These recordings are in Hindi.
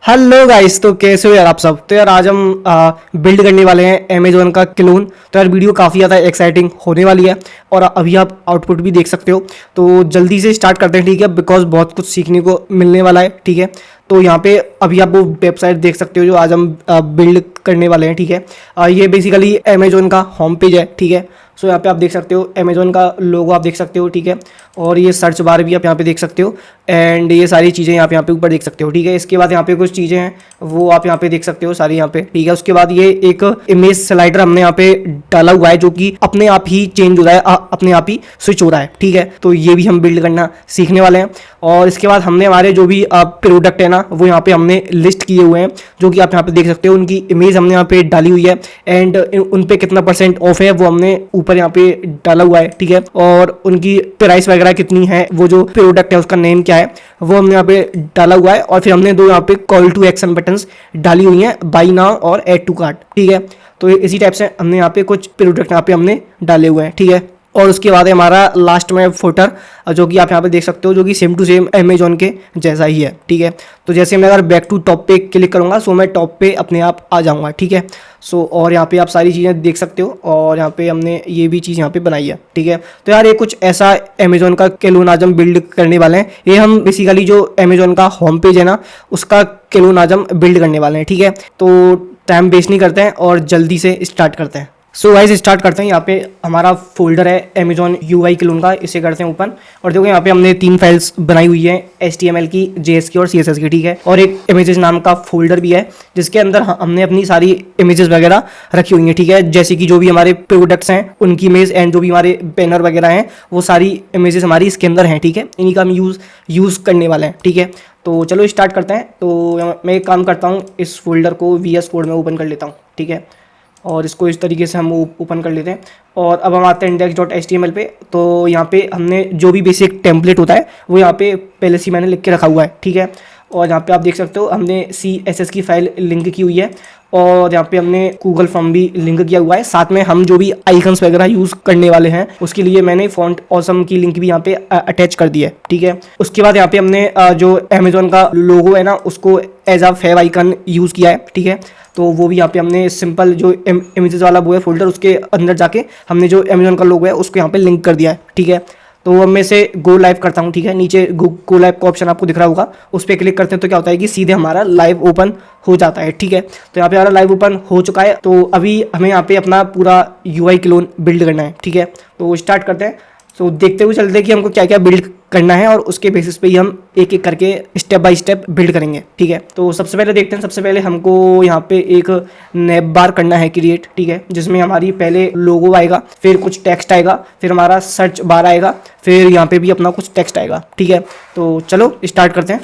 हेलो गाइस, तो कैसे हो यार आप सब। तो यार आज हम बिल्ड करने वाले हैं अमेजोन का क्लोन। तो यार वीडियो काफ़ी ज़्यादा एक्साइटिंग होने वाली है और अभी आप आउटपुट भी देख सकते हो। तो जल्दी से स्टार्ट करते हैं, ठीक है, बिकॉज बहुत कुछ सीखने को मिलने वाला है, ठीक है। तो यहाँ पे अभी आप वो वेबसाइट देख सकते हो जो आज हम बिल्ड करने वाले हैं, ठीक है। ये बेसिकली अमेजोन का होम पेज है, ठीक है। सो यहाँ पे आप देख सकते हो अमेजोन का लोगो आप देख सकते हो, ठीक है। और ये सर्च बार भी आप यहाँ पे देख सकते हो एंड ये सारी चीज़ें यहाँ पे ऊपर देख सकते हो, ठीक है। इसके बाद यहाँ पे कुछ चीज़ें हैं वो आप यहाँ पे देख सकते हो सारी यहाँ पे, ठीक है। उसके बाद ये एक इमेज स्लाइडर हमने यहाँ पे डाला हुआ है जो कि अपने आप ही चेंज हो रहा है, अपने आप ही स्विच हो रहा है, ठीक है। तो ये भी हम बिल्ड करना सीखने वाले हैं। और इसके बाद हमने हमारे जो भी प्रोडक्ट है ना वो यहाँ पे हमने लिस्ट किए हुए हैं जो कि आप यहाँ पे देख सकते हो। उनकी इमेज हमने यहाँ पे डाली हुई है एंड उन पे कितना % ऑफ है वो हमने ऊपर यहाँ पे डाला हुआ है, ठीक है। और उनकी प्राइस वगैरह कितनी है, वो जो प्रोडक्ट है उसका नेम क्या है वो हमने यहाँ पे डाला हुआ है। और फिर हमने दो यहाँ पे कॉल टू एक्शन बटन्स डाली हुई हैं, बाई नाउ और ऐड टू कार्ट, ठीक है। तो इसी टाइप से हमने यहाँ पे कुछ प्रोडक्ट यहाँ पे हमने डाले हुए हैं, ठीक है। और उसके बाद है हमारा लास्ट में फुटर जो कि आप यहाँ पे देख सकते हो जो कि सेम टू सेम अमेजोन के जैसा ही है, ठीक है। तो जैसे मैं अगर बैक टू टॉप पे क्लिक करूँगा सो मैं टॉप पे अपने आप आ जाऊँगा, ठीक है। सो और यहाँ पे आप सारी चीज़ें देख सकते हो और यहाँ पे हमने ये भी चीज़ यहाँ पे बनाई है, ठीक है। तो यार ये कुछ ऐसा अमेजोन का क्लोन आज हम बिल्ड करने वाले हैं। ये हम बेसिकली जो अमेजोन का होम पेज है ना उसका क्लोन आज हम बिल्ड करने वाले हैं, ठीक है। तो टाइम वेस्ट नहीं करते हैं और जल्दी से स्टार्ट करते हैं। सो गाइस स्टार्ट करते हैं। यहाँ पे हमारा फोल्डर है अमेजोन UI क्लोन का, इसे करते हैं ओपन। और देखो यहाँ पे हमने 3 फाइल्स बनाई हुई है, HTML की, JS की और CSS की, ठीक है। और एक इमेजेस नाम का फोल्डर भी है जिसके अंदर हमने अपनी सारी इमेजेस वगैरह रखी हुई हैं, ठीक है। जैसे कि जो भी हमारे प्रोडक्ट्स हैं उनकी इमेज एंड जो भी हमारे बैनर वगैरह हैं वो सारी इमेजेस हमारी इसके अंदर हैं, ठीक है। इन्हीं का हम यूज़ करने वाले हैं, ठीक है। तो चलो स्टार्ट करते हैं। तो मैं एक काम करता हूँ, इस फोल्डर को VS कोड में ओपन कर लेता हूँ, ठीक है। और इसको इस तरीके से हम ओपन कर लेते हैं। और अब हम आते हैं index.html पे। तो यहाँ पे हमने जो भी बेसिक टेम्पलेट होता है वो यहाँ पे पहले से मैंने लिख के रखा हुआ है, ठीक है। और यहाँ पे आप देख सकते हो हमने CSS की फाइल लिंक की हुई है और यहाँ पे हमने गूगल फॉर्म भी लिंक किया हुआ है। साथ में हम जो भी आइकन्स वगैरह यूज़ करने वाले हैं उसके लिए मैंने फॉन्ट ऑसम की लिंक भी यहाँ पे अटैच कर दी है, ठीक है। उसके बाद यहाँ पे हमने जो अमेजोन का लोगो है ना उसको as a favicon use किया है, ठीक है। तो वो भी यहाँ पे हमने सिंपल जो इमेजेस वाला वो है फोल्डर उसके अंदर जाके हमने जो अमेजोन का लोगो है उसको यहाँ पे लिंक कर दिया है, ठीक है। तो अब मैं से गो लाइव करता हूँ, ठीक है। नीचे गो लाइव का ऑप्शन आपको दिख रहा होगा, उस पर क्लिक करते हैं तो क्या होता है कि सीधे हमारा लाइव ओपन हो जाता है, ठीक है। तो यहाँ पे हमारा लाइव ओपन हो चुका है। तो अभी हमें यहाँ पे अपना पूरा UI क्लोन बिल्ड करना है, ठीक है। तो स्टार्ट करते हैं। सो देखते हुए चलते हैं कि हमको क्या क्या बिल्ड करना है और उसके बेसिस पे ही हम एक एक करके स्टेप बाय स्टेप बिल्ड करेंगे, ठीक है। तो सबसे पहले देखते हैं, सबसे पहले हमको यहाँ पे एक नैप बार करना है क्रिएट, ठीक है, जिसमें हमारी पहले लोगो आएगा, फिर कुछ टेक्स्ट आएगा, फिर हमारा सर्च बार आएगा, फिर यहाँ पे भी अपना कुछ टेक्स्ट आएगा, ठीक है। तो चलो स्टार्ट करते हैं।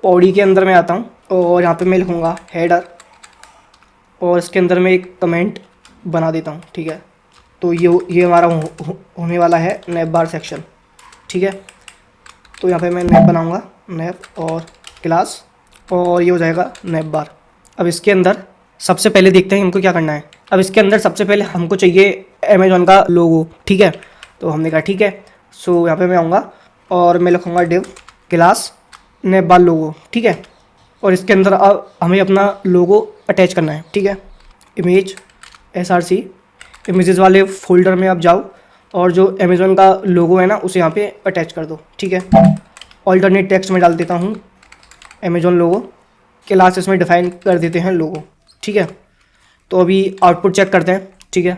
बॉडी के अंदर मैं आता हूँ और यहाँ पे मैं लिखूँगा हेडर और इसके अंदर मैं एक कमेंट बना देता हूँ, ठीक है। तो ये हमारा होने वाला है नैप बार सेक्शन, ठीक है। तो यहाँ पे मैं नैप बनाऊँगा, नैप और क्लास, और ये हो जाएगा नैप बार। अब इसके अंदर सबसे पहले देखते हैं हमको क्या करना है। अब इसके अंदर सबसे पहले हमको चाहिए अमेजोन का लोगो, ठीक है। तो हमने कहा ठीक है। सो यहाँ पे मैं आऊँगा और मैं लिखूँगा डिव क्लास नैप बार लोगो, ठीक है। और इसके अंदर अब हमें अपना लोगो अटैच करना है, ठीक है। इमेज SRC इमेजेस वाले फोल्डर में आप जाओ और जो अमेजोन का लोगो है ना उसे यहाँ पे अटैच कर दो, ठीक है। ऑल्टरनेट टेक्स्ट में डाल देता हूँ अमेजोन लोगो, क्लास इसमें डिफाइन कर देते हैं लोगो, ठीक है। तो अभी आउटपुट चेक करते हैं, ठीक है।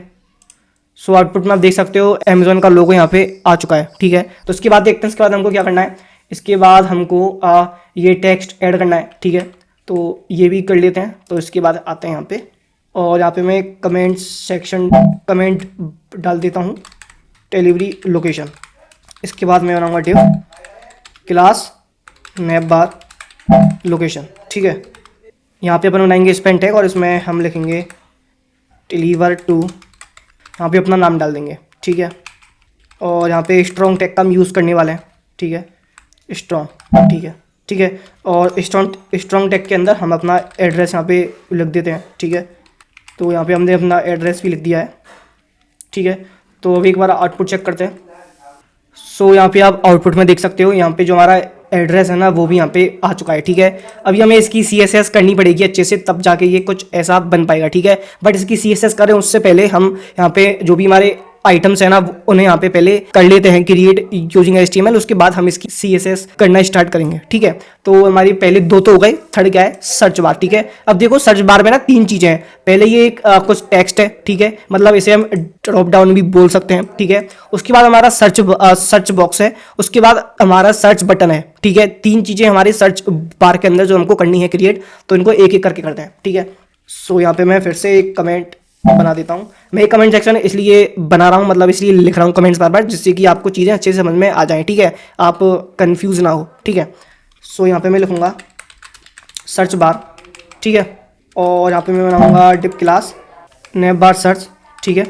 सो आउटपुट में आप देख सकते हो अमेजोन का लोगो यहाँ पे आ चुका है, ठीक है। तो इसके बाद देखते हैं इसके बाद हमको क्या करना है। इसके बाद हमको ये टेक्स्ट ऐड करना है, ठीक है। तो ये भी कर लेते हैं। तो इसके बाद आते हैं यहाँ पे और यहाँ पे मैं कमेंट सेक्शन कमेंट डाल देता हूँ डिलीवरी लोकेशन। इसके बाद मैं बनाऊँगा डिव क्लास नैप बार लोकेशन, ठीक है। यहाँ पे अपन बनाएंगे स्पेन टैग और इसमें हम लिखेंगे डिलीवर टू, यहाँ पे अपना नाम डाल देंगे, ठीक है। और यहाँ पे स्ट्रॉन्ग टैग का हम यूज़ करने वाले हैं, ठीक है, स्ट्रॉन्ग, ठीक है, ठीक है। और स्ट्रॉन्ग टैग के अंदर हम अपना एड्रेस यहाँ पे लिख देते हैं, ठीक है। तो यहाँ पे हमने अपना एड्रेस भी लिख दिया है, ठीक है। तो अभी एक बार आउटपुट चेक करते हैं। सो यहाँ पे आप आउटपुट में देख सकते हो यहाँ पे जो हमारा एड्रेस है ना वो भी यहाँ पे आ चुका है। ठीक है, अभी हमें इसकी CSS करनी पड़ेगी अच्छे से, तब जाके ये कुछ ऐसा बन पाएगा। ठीक है, बट इसकी CSS करें उससे पहले हम यहाँ पे जो भी हमारे आइटम्स है ना उन्हें यहाँ पे पहले कर लेते हैं क्रिएट यूजिंग HTML, उसके बाद हम इसकी CSS करना स्टार्ट करेंगे। ठीक है, तो हमारी पहले दो तो हो गए, थर्ड क्या है, सर्च बार। ठीक है, अब देखो सर्च बार में ना तीन चीजें हैं। पहले ये एक कुछ टेक्स्ट है। ठीक है, मतलब इसे हम ड्रॉप डाउन भी बोल सकते हैं। ठीक है, उसके बाद हमारा सर्च बॉक्स है, उसके बाद हमारा सर्च बटन है। ठीक है, तीन चीजें हमारे सर्च बार के अंदर जो हमको करनी है क्रिएट, तो इनको एक एक करके करते हैं। ठीक है, सो यहाँ पे मैं फिर से एक कमेंट बना देता हूँ। मैं एक कमेंट सेक्शन इसलिए बना रहा हूँ, मतलब इसलिए लिख रहा हूँ कमेंट्स बार बार, जिससे कि आपको चीज़ें अच्छे से समझ में आ जाएं। ठीक है, आप कंफ्यूज ना हो। ठीक है, सो यहाँ पे मैं लिखूँगा सर्च बार। ठीक है, और यहाँ पे मैं बनाऊँगा dip class nav bar search. ठीक है,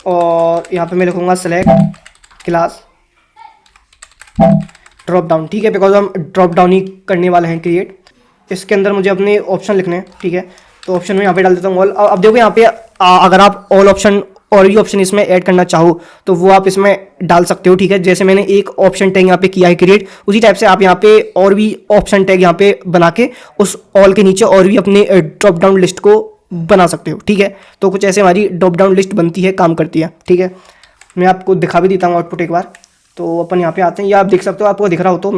और यहाँ पे मैं लिखूँगा सेलेक्ट क्लास ड्रॉप डाउन। ठीक है, बिकॉज हम ड्रॉप डाउन ही करने वाले हैं क्रिएट। इसके अंदर मुझे अपने ऑप्शन लिखने हैं। ठीक है, तो ऑप्शन में यहाँ पे डाल देता हूँ ऑल। अब देखो यहाँ पे अगर आप ऑल ऑप्शन और भी ऑप्शन इसमें ऐड करना चाहो तो वो आप इसमें डाल सकते हो। ठीक है, जैसे मैंने एक ऑप्शन टैग यहाँ पे किया है क्रिएट, उसी टाइप से आप यहाँ पे और भी ऑप्शन टैग यहाँ पे बना के उस ऑल के नीचे और भी अपने ड्रॉप डाउन लिस्ट को बना सकते हो। ठीक है, तो कुछ ऐसे हमारी ड्रॉप डाउन लिस्ट बनती है, काम करती है। ठीक है, मैं आपको दिखा भी देता हूँ आउटपुट एक बार। तो अपन यहाँ पे आते हैं, ये आप देख सकते हो, आपको दिख रहा हो तो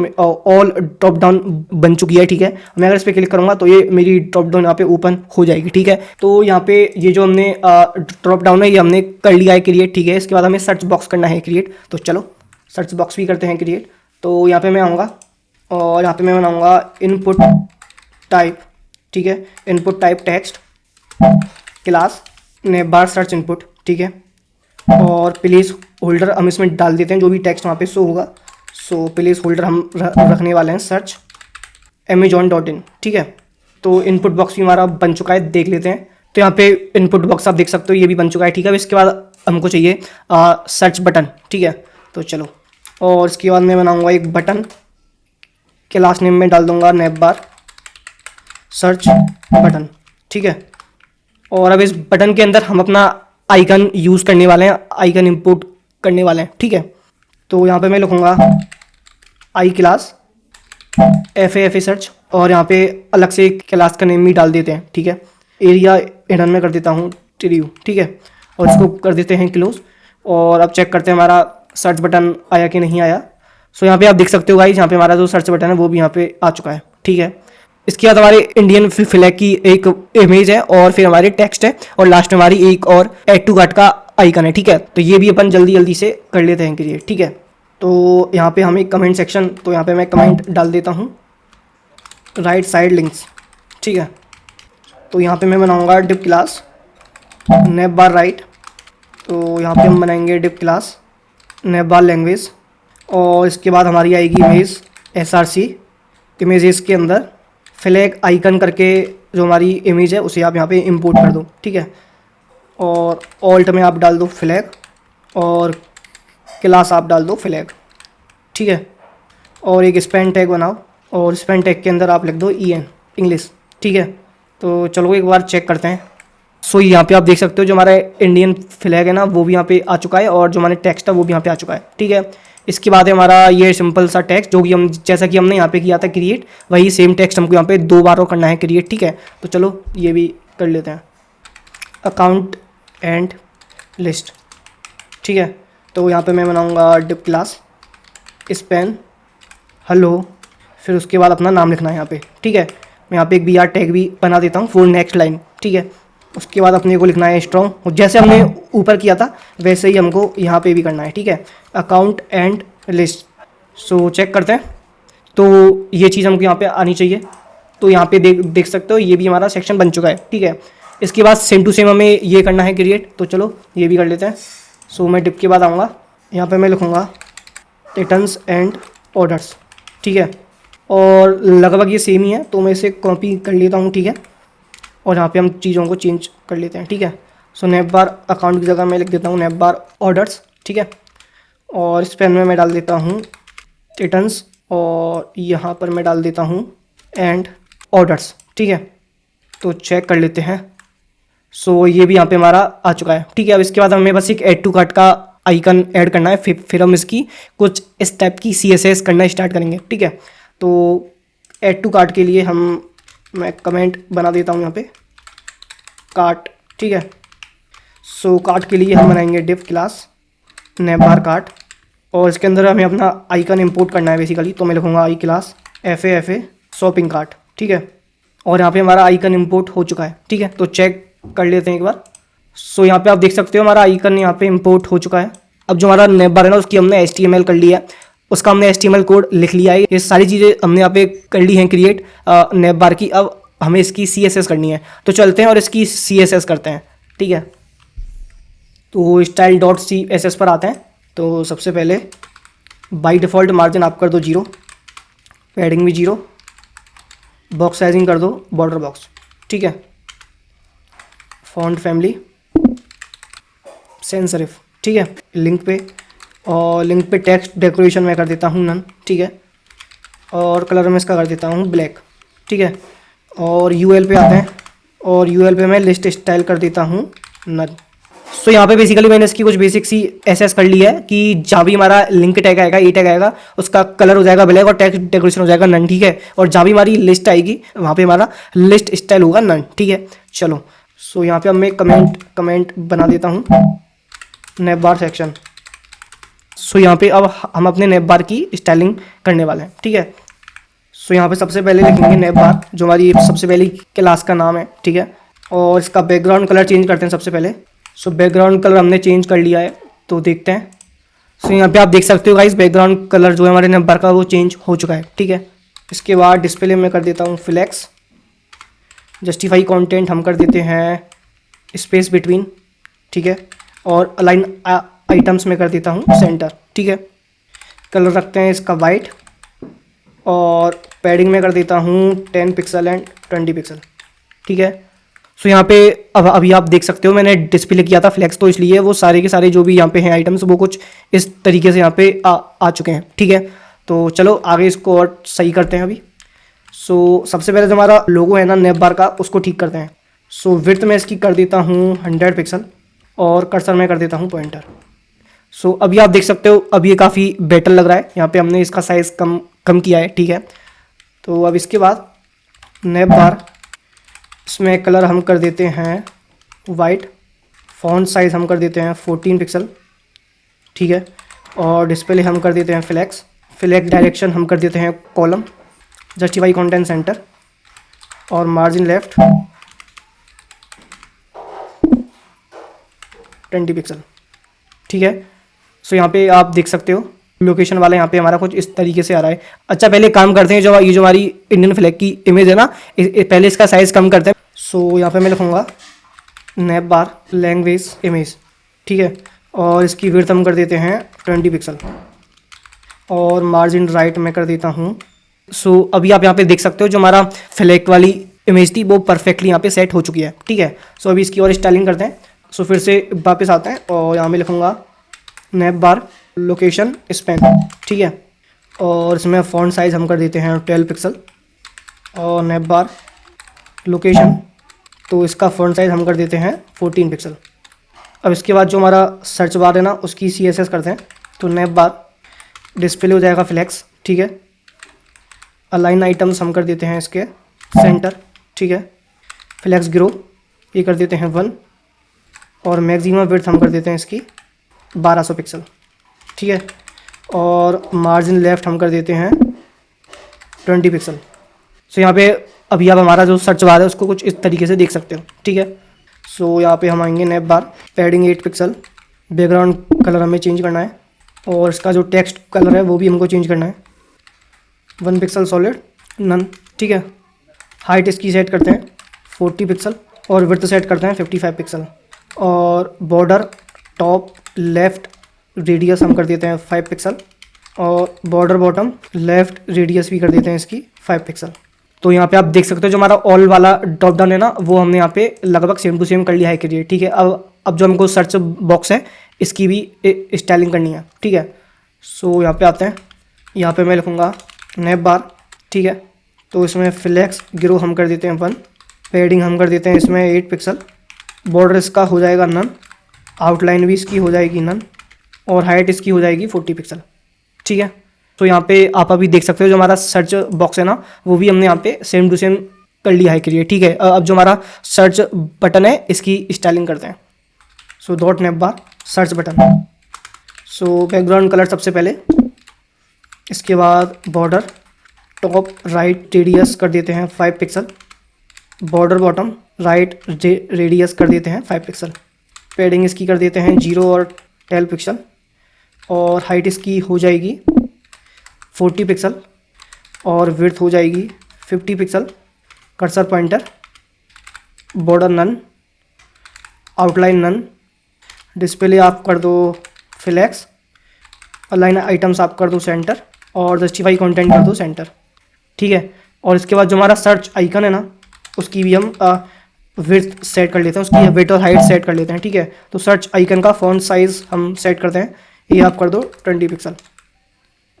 ऑल ड्रॉप डाउन बन चुकी है। ठीक है, मैं अगर इस पर क्लिक करूँगा तो ये मेरी ड्रॉप डाउन यहाँ पे ओपन हो जाएगी। ठीक है, तो यहाँ पे ये जो हमने ड्रॉप डाउन है ये हमने कर लिया है क्रिएट। ठीक है, इसके बाद हमें सर्च बॉक्स करना है क्रिएट, तो चलो सर्च बॉक्स भी करते हैं क्रिएट। तो यहाँ पे मैं आऊँगा और यहाँ पे मैं बनाऊँगा इनपुट टाइप। ठीक है, input type text class nav bar search input. ठीक है, और प्लेस होल्डर हम इसमें डाल देते हैं जो भी टेक्स्ट वहाँ पे शो होगा। सो प्लेस होल्डर हम रखने वाले हैं सर्च amazon.in। ठीक है, तो इनपुट बॉक्स भी हमारा बन चुका है, देख लेते हैं। तो यहाँ पे इनपुट बॉक्स आप देख सकते हो ये भी बन चुका है। ठीक है, इसके बाद हमको चाहिए सर्च बटन। ठीक है, तो चलो, और इसके बाद मैं बनाऊँगा एक बटन, क्लास नेम में डाल दूँगा नैप बार सर्च बटन। ठीक है, और अब इस बटन के अंदर हम अपना आइकन यूज़ करने वाले हैं, आइकन इंपोर्ट करने वाले हैं। ठीक है, तो यहाँ पे मैं लिखूँगा आई क्लास FAFA सर्च, और यहाँ पे अलग से क्लास का नेम भी डाल देते हैं। ठीक है, एरिया हिडन में कर देता हूँ ट्रिव्यू। ठीक है, और इसको कर देते हैं क्लोज, और अब चेक करते हैं हमारा सर्च बटन आया कि नहीं आया। सो यहाँ पे आप देख सकते हो गाइस, यहाँ पे हमारा जो सर्च बटन है वो भी यहाँ पे आ चुका है। ठीक है, इसके बाद हमारे इंडियन फ्लैग की एक इमेज है, और फिर हमारी टेक्स्ट है, और लास्ट में हमारी एक और ऐड टू कार्ट का आइकन है। ठीक है, तो ये भी अपन जल्दी जल्दी से कर लेते हैं क्रिएट। ठीक है, तो यहाँ पे हमें कमेंट सेक्शन, तो यहाँ पे मैं कमेंट डाल देता हूँ राइट साइड लिंक्स। ठीक है, तो यहाँ पे मैं बनाऊँगा डिप क्लास नैप बार राइट, तो यहाँ पे हम बनाएंगे डिप क्लास नैप बार लैंग्वेज, और इसके बाद हमारी आएगी इमेज SRC इमेजेस के अंदर फ्लैग आइकन करके जो हमारी इमेज है उसे आप यहाँ पे इंपोर्ट कर दो। ठीक है, और ऑल्ट में आप डाल दो फ्लैग, और क्लास आप डाल दो फ्लैग। ठीक है, और एक स्पेन टैग बनाओ, और स्पेन टैग के अंदर आप लिख दो EN इंग्लिश। ठीक है, तो चलो एक बार चेक करते हैं। सो यहाँ पे आप देख सकते हो जो हमारा इंडियन फ्लैग है ना वो भी यहाँ पे आ चुका है, और जो हमारे टेक्स्ट है वो भी यहाँ पे आ चुका है। ठीक है, इसके बाद है हमारा ये सिंपल सा टेक्स्ट, जो कि हम जैसा कि हमने यहाँ पे किया था क्रिएट, वही सेम टेक्स्ट हमको यहाँ पे 2 बार और करना है क्रिएट। ठीक है, तो चलो ये भी कर लेते हैं, अकाउंट एंड लिस्ट। ठीक है, तो यहाँ पे मैं बनाऊँगा डिप क्लास स्पेन हेलो, फिर उसके बाद अपना नाम लिखना है यहाँ पे। ठीक है, मैं यहाँ पे एक BR टैग भी बना देता हूँ फॉर नेक्स्ट लाइन। ठीक है, उसके बाद अपने को लिखना है स्ट्रॉन्ग, जैसे हमने ऊपर किया था वैसे ही हमको यहाँ पे भी करना है। ठीक है, account and list. So check करते हैं, तो ये चीज़ हमको यहाँ पे आनी चाहिए। तो यहाँ पे देख सकते हो ये भी हमारा सेक्शन बन चुका है। ठीक है, इसके बाद सेम टू सेम हमें ये करना है क्रिएट, तो चलो ये भी कर लेते हैं। सो मैं डिप के बाद आऊँगा, यहाँ पर मैं लिखूँगा रिटर्न्स एंड ऑर्डर्स। ठीक है, और लगभग ये सेम ही है, तो मैं इसे कॉपी कर लेता हूँ। ठीक है, और यहाँ पे हम चीज़ों को चेंज कर लेते हैं। ठीक है, सो नैप बार अकाउंट की जगह मैं लिख देता हूँ नैप बार ऑर्डर्स। ठीक है, और इस पेन में मैं डाल देता हूँ रिटर्न्स, और यहाँ पर मैं डाल देता हूँ एंड ऑर्डर्स। ठीक है, तो चेक कर लेते हैं। सो ये भी यहाँ पे हमारा आ चुका है। ठीक है, अब इसके बाद हमें बस एक ऐड टू कार्ट का आइकन ऐड करना है, फिर हम इसकी कुछ इस टाइप की CSS करना स्टार्ट करेंगे। ठीक है, तो ऐड टू कार्ट के लिए मैं कमेंट बना देता हूँ यहाँ पे कार्ट। ठीक है, सो कार्ट के लिए हम बनाएंगे डिव क्लास नैपबार कार्ट, और इसके अंदर हमें अपना आइकन इंपोर्ट करना है बेसिकली। तो मैं लिखूँगा आई क्लास FA शॉपिंग कार्ट। ठीक है, और यहाँ पे हमारा आइकन इंपोर्ट हो चुका है। ठीक है, तो चेक कर लेते हैं एक बार। सो यहाँ पे आप देख सकते हो हमारा आइकन यहाँ पे इंपोर्ट हो चुका है। अब जो हमारा नैपबार है ना, उसकी हमने HTML कर लिया है, उसका हमने HTML कोड लिख लिया है। ये सारी चीज़ें हमने यहाँ पे कर ली हैं क्रिएट नैपबार की। अब हमें इसकी CSS करनी है, तो चलते हैं और इसकी CSS करते हैं। ठीक है, तो style.css पर आते हैं। तो सबसे पहले बाय डिफ़ॉल्ट मार्जिन आप कर दो 0, पैडिंग भी 0, बॉक्स साइजिंग कर दो बॉर्डर बॉक्स। ठीक है, फॉन्ट फैमिली सैंस सेरिफ। ठीक है, लिंक पे टेक्स्ट डेकोरेशन में कर देता हूँ नन। ठीक है, और कलर में इसका कर देता हूँ ब्लैक। ठीक है, और UL पे आते हैं, और UL पे मैं लिस्ट स्टाइल कर देता हूँ नन। सो यहाँ पे बेसिकली मैंने इसकी कुछ बेसिक सी SS कर ली है कि जहाँ भी हमारा लिंक टैग आएगा, E टैग आएगा, उसका कलर हो जाएगा ब्लैक और टेक्स्ट डेकोरेशन हो जाएगा नन। ठीक है, और जहाँ भी हमारी लिस्ट आएगी वहाँ पे हमारा लिस्ट स्टाइल होगा नन। ठीक है, चलो। सो यहाँ पे अब मैं कमेंट बना देता हूँ नैपबार सेक्शन। सो यहाँ पे अब हम अपने नैपबार की स्टाइलिंग करने वाले हैं। ठीक है, सो यहाँ पे सबसे पहले लिखेंगे नैपबार, जो हमारी सबसे पहली क्लास का नाम है। ठीक है, और इसका बैकग्राउंड कलर चेंज करते हैं सबसे पहले। सो बैकग्राउंड कलर हमने चेंज कर लिया है, तो देखते हैं। सो यहाँ पे आप देख सकते हो गाइस, बैकग्राउंड कलर जो है हमारे नैपबार का वो चेंज हो चुका है। ठीक है, इसके बाद डिस्प्ले में कर देता हूँ फ्लेक्स, जस्टिफाई कंटेंट हम कर देते हैं स्पेस बिटवीन। ठीक है, और अलाइन आइटम्स में कर देता हूँ सेंटर। ठीक है, कलर रखते हैं इसका वाइट, और पैडिंग में कर देता हूँ 10 पिक्सल एंड 20 पिक्सल। ठीक है, सो यहाँ पे अभी आप देख सकते हो मैंने डिस्प्ले किया था फ्लेक्स, तो इसलिए वो सारे के सारे जो भी यहाँ पे हैं आइटम्स वो कुछ इस तरीके से यहाँ पे आ चुके हैं। ठीक है, तो चलो आगे इसको और सही करते हैं अभी। सो सबसे पहले जो हमारा लोगो है ना नैपबार का, उसको ठीक करते हैं। सो विड्थ में इसकी कर देता हूँ 100 पिक्सल, और कर्सर में कर देता हूँ पॉइंटर। सो अभी आप देख सकते हो अब ये काफ़ी बेटर लग रहा है। यहाँ पे हमने इसका साइज़ कम किया है। ठीक है, तो अब इसके बाद नैपबार, इसमें कलर हम कर देते हैं वाइट, फॉन्ट साइज़ हम कर देते हैं 14 पिक्सल। ठीक है, और डिस्प्ले हम कर देते हैं फ्लेक्स डायरेक्शन हम कर देते हैं कॉलम, जस्टिफाई कंटेंट सेंटर, और मार्जिन लेफ्ट 20 पिक्सल। ठीक है, सो यहाँ पे आप देख सकते हो लोकेशन वाला यहाँ पे हमारा कुछ इस तरीके से आ रहा है। अच्छा, पहले काम करते हैं, जो ये जो हमारी इंडियन फ्लैग की इमेज है ना, पहले इसका साइज़ कम करते हैं। सो यहाँ पे मैं लिखूँगा नैपबार लैंग्वेज इमेज। ठीक है, और इसकी विड्थ हम कर देते हैं 20 पिक्सल, और मार्जिन राइट में कर देता हूँ। सो अभी आप यहाँ पे देख सकते हो जो हमारा फ्लैग वाली इमेज थी वो परफेक्टली यहाँ पे सेट हो चुकी है। ठीक है, सो अभी इसकी और स्टाइलिंग करते हैं। सो फिर से वापस आते हैं, और यहाँ पे लिखूँगा नैपबार लोकेशन स्पैन। ठीक है, और इसमें फ़ॉन्ट साइज़ हम कर देते हैं 12 पिक्सल, और नैपबार लोकेशन, तो इसका फ़ॉन्ट साइज़ हम कर देते हैं 14 पिक्सल। अब इसके बाद जो हमारा सर्च बार है ना, उसकी CSS करते हैं। तो नैपबार डिस्प्ले हो जाएगा फ्लेक्स। ठीक है, अलाइन आइटम्स हम कर देते हैं इसके सेंटर। ठीक है, फ्लेक्स ग्रो ये कर देते हैं 1, और मैक्सिमम विड्थ हम कर देते हैं इसकी 1200 पिक्सल। ठीक है, और मार्जिन लेफ्ट हम कर देते हैं 20 पिक्सल। सो यहाँ पे अभी आप हमारा जो सर्च बार है उसको कुछ इस तरीके से देख सकते हो। ठीक है, सो यहाँ पे हम आएंगे नैपबार, पैडिंग 8 पिक्सल, बैकग्राउंड कलर हमें चेंज करना है, और इसका जो टेक्स्ट कलर है वो भी हमको चेंज करना है 1 पिक्सल सॉलिड नन। ठीक है, हाइट इसकी सेट करते हैं 40 पिक्सल, और विड्थ सेट करते हैं 55 पिक्सल, और बॉर्डर टॉप लेफ़्ट रेडियस हम कर देते हैं 5 पिक्सल, और बॉर्डर बॉटम लेफ़्ट रेडियस भी कर देते हैं इसकी 5 पिक्सल। तो यहाँ पे आप देख सकते हो जो हमारा ऑल वाला ड्रॉप डाउन है ना, वो हमने यहाँ पे लगभग सेम टू सेम कर लिया है क्रिएट। ठीक है, अब जो हमको सर्च बॉक्स है इसकी भी स्टाइलिंग करनी है। ठीक है, सो यहाँ पे आते हैं, यहाँ पे मैं लिखूँगा नैपबार। ठीक है, तो इसमें फ्लेक्स ग्रो हम कर देते हैं 1, पैडिंग हम कर देते हैं इसमें 8 पिक्सल, बॉर्डर इसका हो जाएगा नन, आउटलाइन भी इसकी हो जाएगी नन, और हाइट इसकी हो जाएगी 40 पिक्सल। ठीक है, तो यहाँ पे आप अभी देख सकते हो जो हमारा सर्च बॉक्स है ना, वो भी हमने यहाँ पे सेम टू सेम कर लिया है क्रिएट। ठीक है, अब जो हमारा सर्च बटन है इसकी स्टाइलिंग करते हैं। So dot nav bar search button. So background colour सबसे पहले, इसके बाद बॉर्डर टॉप राइट रेडियस कर देते हैं 5 pixel, border bottom right radius कर देते हैं 5 पिक्सल, पैडिंग इसकी कर देते हैं 0 और 12 पिक्सल, और हाइट इसकी हो जाएगी 40 पिक्सल, और विड्थ हो जाएगी 50 pixel. Cursor pointer, border none, outline none, display आप कर दो फ्लैक्स, अलाइन आइटम्स आप कर दो सेंटर, और जस्टिफाई कंटेंट कर दो सेंटर। ठीक है, और इसके बाद जो हमारा सर्च आइकन है ना, उसकी भी हम विड्थ सेट कर लेते हैं, उसकी विड्थ और हाइट सेट कर लेते हैं। ठीक है, तो सर्च आइकन का फॉन्ट साइज़ हम सेट करते हैं, ये आप कर दो 20 पिक्सल।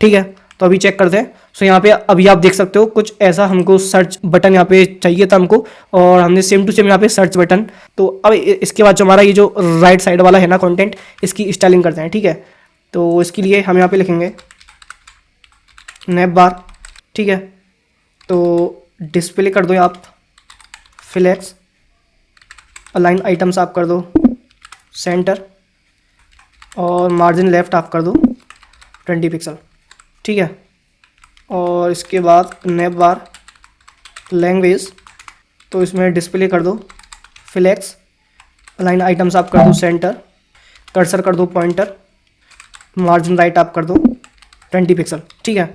ठीक है, तो अभी चेक करते हैं। सो यहाँ पे अभी आप देख सकते हो कुछ ऐसा हमको सर्च बटन यहाँ पे चाहिए था हमको, और हमने सेम टू सेम यहाँ पे सर्च बटन। तो अब इसके बाद जो हमारा ये जो राइट साइड वाला है ना कंटेंट, इसकी स्टाइलिंग करते हैं। ठीक है, तो इसके लिए हम यहाँ पे लिखेंगे नेप बार। ठीक है, तो डिस्प्ले कर दो आप फ्लैक्स, अलाइन आइटम्स आप कर दो सेंटर, और मार्जिन लेफ्ट आप कर दो 20 पिक्सल। ठीक है, और इसके बाद नेप बार लैंग्वेज, तो इसमें डिस्प्ले कर दो फ्लैक्स, अलाइन आइटम्स आप कर दो सेंटर, कर्सर कर दो पॉइंटर, मार्जिन राइट आप कर दो 20 पिक्सल। ठीक है,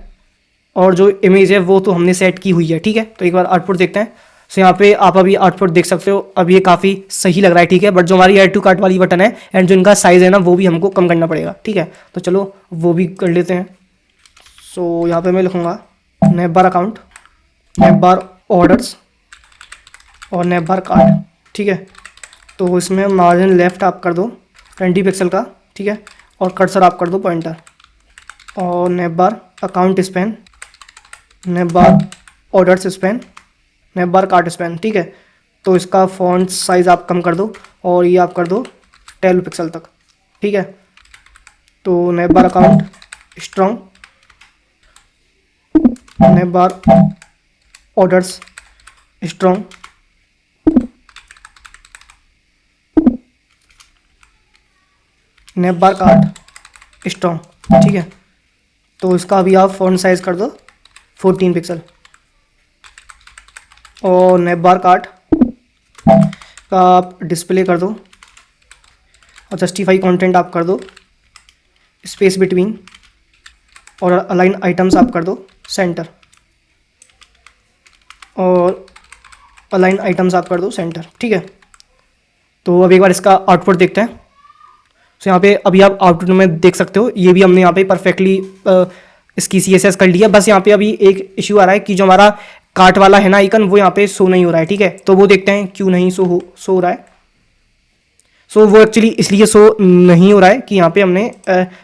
और जो इमेज है वो तो हमने सेट की हुई है। ठीक है, तो एक बार आउटपुट देखते हैं। सो यहाँ पे आप अभी आउटपुट देख सकते हो, अब ये काफ़ी सही लग रहा है। ठीक है, बट जो हमारी ऐड टू कार्ट वाली बटन है एंड जो इनका साइज़ है ना, वो भी हमको कम करना पड़ेगा। ठीक है, तो चलो वो भी कर लेते हैं। सो यहाँ पे मैं लिखूँगा नेप बार अकाउंट, नेप बार ऑर्डर्स, और नेप बार कार्ट। ठीक है, तो इसमें मार्जिन लेफ्ट आप कर दो 20 पिक्सल का। ठीक है, और कर्सर आप कर दो पॉइंटर, और नेप बार अकाउंट स्पैन, नेप बार ऑर्डर्स स्पैन, नेप बार कार्ट स्पैन। ठीक है, तो इसका फॉन्ट साइज़ आप कम कर दो, और ये आप कर दो 12 पिक्सल तक। ठीक है, तो नेप बार अकाउंट स्ट्रॉन्ग, नेप बार ऑर्डर्स स्ट्रॉन्ग, नेप बार कार्ट स्ट्रॉन्ग। ठीक है, तो इसका अभी आप फॉन्ट साइज़ कर दो 14 पिक्सल, और नेप बार कार्ट का आप डिस्प्ले कर दो, और जस्टिफाई कंटेंट आप कर दो स्पेस बिटवीन, और अलाइन आइटम्स आप कर दो सेंटर, और अलाइन आइटम्स आप कर दो सेंटर। ठीक है, तो अब एक बार इसका आउटपुट देखते हैं। तो यहाँ पे अभी आप आउटपुट में देख सकते हो, ये भी हमने यहाँ पे परफेक्टली इसकी CSS कर लिया। बस यहाँ पे अभी एक इश्यू आ रहा है कि जो हमारा कार्ट वाला है ना आइकन, वो यहाँ पे शो नहीं हो रहा है। ठीक है, तो वो देखते हैं क्यों नहीं शो हो रहा है। सो वो एक्चुअली इसलिए शो नहीं हो रहा है कि यहाँ पे हमने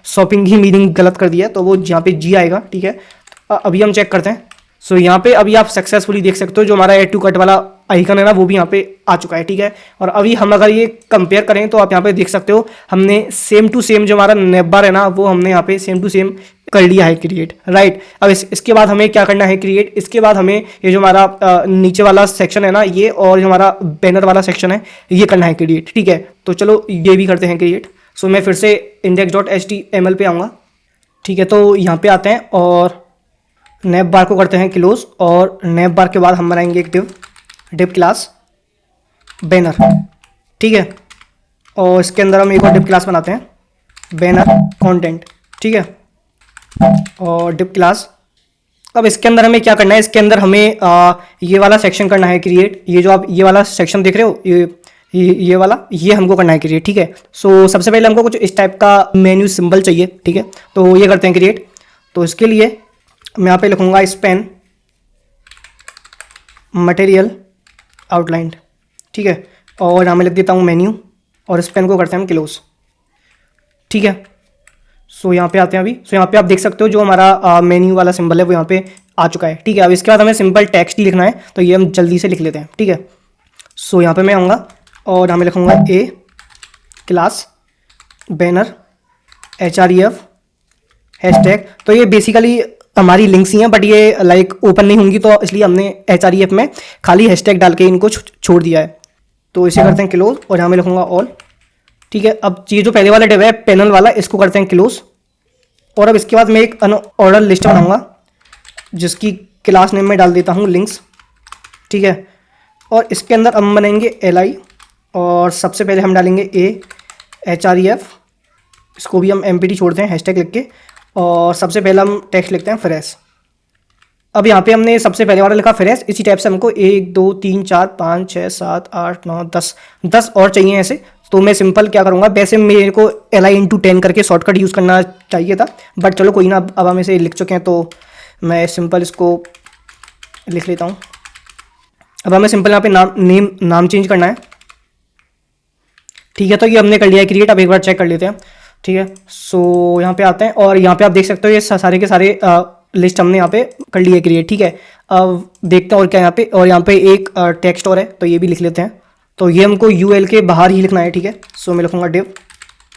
शॉपिंग की मीनिंग गलत कर दिया है, तो वो यहाँ पे जी आएगा। ठीक है, अभी हम चेक करते हैं। सो यहाँ पे अभी आप सक्सेसफुली देख सकते हो जो हमारा ऐड टू कार्ट वाला आइकन है ना, वो भी यहाँ पे आ चुका है। ठीक है, और अभी हम अगर ये कंपेयर करें तो आप यहाँ पे देख सकते हो हमने सेम टू सेम जो हमारा नेप बार है ना, वो हमने यहाँ पे सेम टू सेम कर लिया है क्रिएट। राइट, अब इसके बाद हमें क्या करना है क्रिएट, इसके बाद हमें ये जो हमारा नीचे वाला सेक्शन है ना ये, और जो हमारा बैनर वाला सेक्शन है ये करना है क्रिएट। ठीक है, तो चलो ये भी करते हैं क्रिएट। सो मैं फिर से index.html पे आऊँगा। ठीक है, तो यहाँ पे आते हैं और नेप बार को करते हैं क्लोज, और नेप बार के बाद हम बनाएंगे एक डिव क्लास बैनर। ठीक है, और इसके अंदर हम एक और डिव क्लास बनाते हैं बैनर कंटेंट। ठीक है, और डिव क्लास। अब इसके अंदर हमें क्या करना है, इसके अंदर हमें ये वाला सेक्शन करना है क्रिएट। ये जो आप ये वाला सेक्शन देख रहे हो, ये वाला, ये हमको करना है क्रिएट। ठीक है, सो सबसे पहले हमको कुछ इस टाइप का मेन्यू सिंबल चाहिए। ठीक है, तो ये करते हैं क्रिएट। तो इसके लिए मैं यहाँ पे लिखूँगा स्पैन मटेरियल आउटलाइंड। ठीक है, और यहाँ मैं लिख देता हूँ मेन्यू, और स्पैन को करते हैं हम क्लोज। ठीक है, सो यहाँ पे आते हैं अभी। सो यहाँ पे आप देख सकते हो जो हमारा मेन्यू वाला सिंबल है वो यहाँ पे आ चुका है। ठीक है, अब इसके बाद हमें सिंपल टेक्स्ट ही लिखना है, तो ये हम जल्दी से लिख लेते हैं। ठीक है, सो यहाँ पे मैं आऊँगा और यहाँ मैं लिखूँगा ए क्लास बैनर href हैशटैग। तो ये बेसिकली हमारी लिंक्स ही हैं, बट ये लाइक ओपन नहीं होंगी, तो इसलिए हमने href में खाली हैशटैग डाल के इनको छोड़ दिया है। तो इसे करते हैं क्लोज और यहाँ मैं लिखूंगा ऑल। ठीक है, अब ये जो पहले वाला डिव है पैनल वाला, इसको करते हैं क्लोज। और अब इसके बाद मैं एक अनऑर्डर लिस्ट बनाऊंगा जिसकी क्लास नेम में डाल देता हूँ लिंक्स। ठीक है, और इसके अंदर हम बनाएंगे li और सबसे पहले हम डालेंगे href, इसको भी हम empty छोड़ते हैं हैशटैग लिख के, और सबसे पहले हम टेक्स्ट लिखते हैं फ्रेश। अब यहाँ पे हमने सबसे पहले वाला लिखा फ्रेश, इसी टाइप से हमको 1 2 3 4 5 6 7 8 9 10 और चाहिए ऐसे। तो मैं सिंपल क्या करूँगा, वैसे मेरे को li×10 करके शॉर्टकट यूज़ करना चाहिए था, बट चलो कोई ना, अब हम इसे लिख चुके हैं तो मैं सिंपल इसको लिख लेता हूँ। अब हमें सिंपल यहाँ पे नाम चेंज करना है। ठीक है, तो ये हमने कर लिया है क्रिएट। अब एक बार चेक कर लेते हैं। ठीक है, सो यहाँ पे आते हैं और यहाँ पे आप देख सकते हो ये सारे के सारे लिस्ट हमने यहाँ पे कर लिए क्रिएट। ठीक है, अब देखते हैं और क्या यहाँ पे, और यहाँ पे एक टेक्स्ट और है तो ये भी लिख लेते हैं। तो ये हमको यूएल के बाहर ही लिखना है। ठीक है, सो मैं लिखूँगा div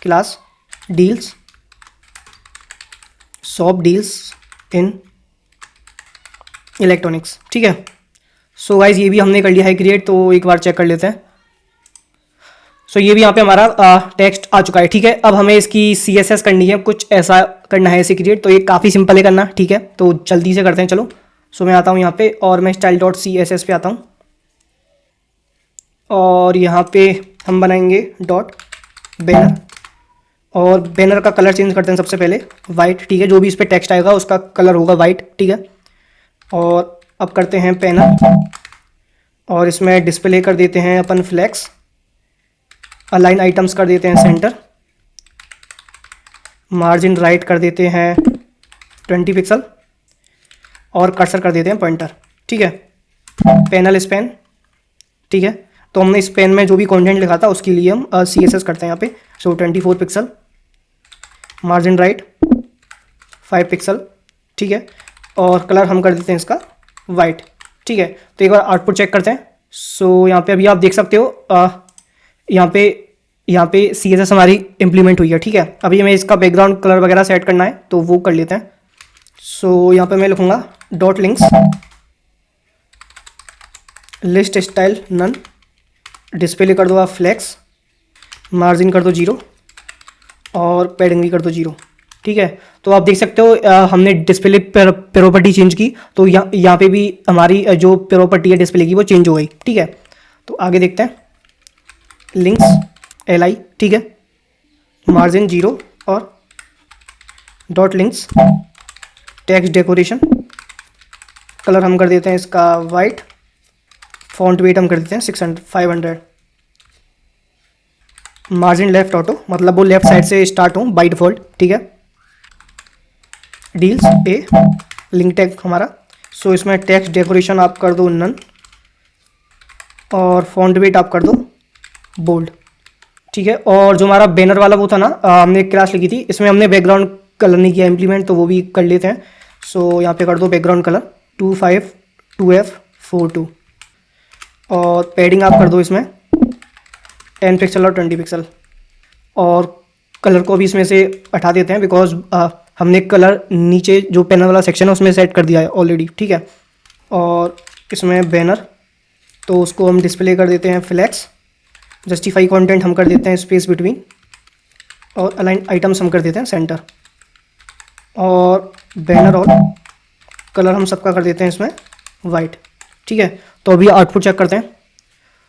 class deals shop deals in electronics. ठीक है, सो गाइज ये भी हमने कर लिया है क्रिएट, तो एक बार चेक कर लेते हैं। सो ये भी यहाँ पे हमारा टेक्स्ट आ चुका है। ठीक है, अब हमें इसकी CSS करनी है, कुछ ऐसा करना है इसे क्रिएट, तो ये काफ़ी सिंपल है करना। ठीक है, तो जल्दी से करते हैं चलो। सो मैं आता हूँ यहाँ पे और मैं style.css पे आता हूँ और यहाँ पे हम बनाएंगे डॉट बैनर, और बैनर का कलर चेंज करते हैं सबसे पहले वाइट। ठीक है, जो भी इस पर टेक्स्ट आएगा उसका कलर होगा वाइट। ठीक है, और अब करते हैं पैनल और इसमें डिस्प्ले कर देते हैं अपन फ्लैक्स, अलाइन आइटम्स कर देते हैं सेंटर, मार्जिन राइट कर देते हैं 20 पिक्सल और कर्सर कर देते हैं पॉइंटर। ठीक है, पैनल स्पैन। ठीक है, तो हमने स्पैन में जो भी कंटेंट लिखा था उसके लिए हम CSS करते हैं यहाँ पे। सो 24 पिक्सल, मार्जिन राइट 5 पिक्सल। ठीक है, और कलर हम कर देते हैं इसका वाइट। ठीक है, तो एक बार आउटपुट चेक करते हैं। सो यहाँ पे अभी आप देख सकते हो यहाँ पे CSS हमारी इम्प्लीमेंट हुई है। ठीक है, अभी हमें इसका बैकग्राउंड कलर वगैरह सेट करना है तो वो कर लेते हैं। सो यहाँ पे मैं लिखूँगा dot links list style none, display कर दो आप फ्लैक्स, मार्जिन कर दो 0 और पैडिंग भी कर दो 0। ठीक है, तो आप देख सकते हो हमने डिस्प्ले प्रॉपर्टी चेंज की, तो यहाँ पे भी हमारी जो प्रॉपर्टी है डिस्प्ले की वो चेंज हो गई। ठीक है, तो आगे देखते हैं लिंक्स li। ठीक है, मार्जिन 0 और dot links text decoration, colour हम कर देते हैं इसका वाइट, फॉन्ट वेट हम कर देते हैं 500, मार्जिन लेफ्ट ऑटो, मतलब वो लेफ्ट साइड से स्टार्ट हो बाई डिफॉल्ट। ठीक है, डील्स लिंक टैग हमारा। सो इसमें टेक्स्ट डेकोरेशन आप कर दो नन और फॉन्ट वेट आप कर दो बोल्ड। ठीक है, और जो हमारा बैनर वाला वो था ना, हमने एक क्लास लिखी थी, इसमें हमने बैकग्राउंड कलर नहीं किया इम्प्लीमेंट, तो वो भी कर लेते हैं। सो यहाँ पे कर दो बैकग्राउंड कलर 252F42 और पैडिंग आप कर दो इसमें 10 पिक्सल और 20 पिक्सल, और कलर को भी इसमें से हटा देते हैं बिकॉज हमने कलर नीचे जो पैनल वाला सेक्शन है उसमें सेट कर दिया है ऑलरेडी। ठीक है, और इसमें बैनर तो उसको हम डिस्प्ले कर देते हैं फ्लैक्स, जस्टिफाई कंटेंट हम कर देते हैं स्पेस बिटवीन, और अलाइन आइटम्स हम कर देते हैं सेंटर, और बैनर और कलर हम सबका कर देते हैं इसमें वाइट। ठीक है, तो अभी आउटपुट चेक करते हैं।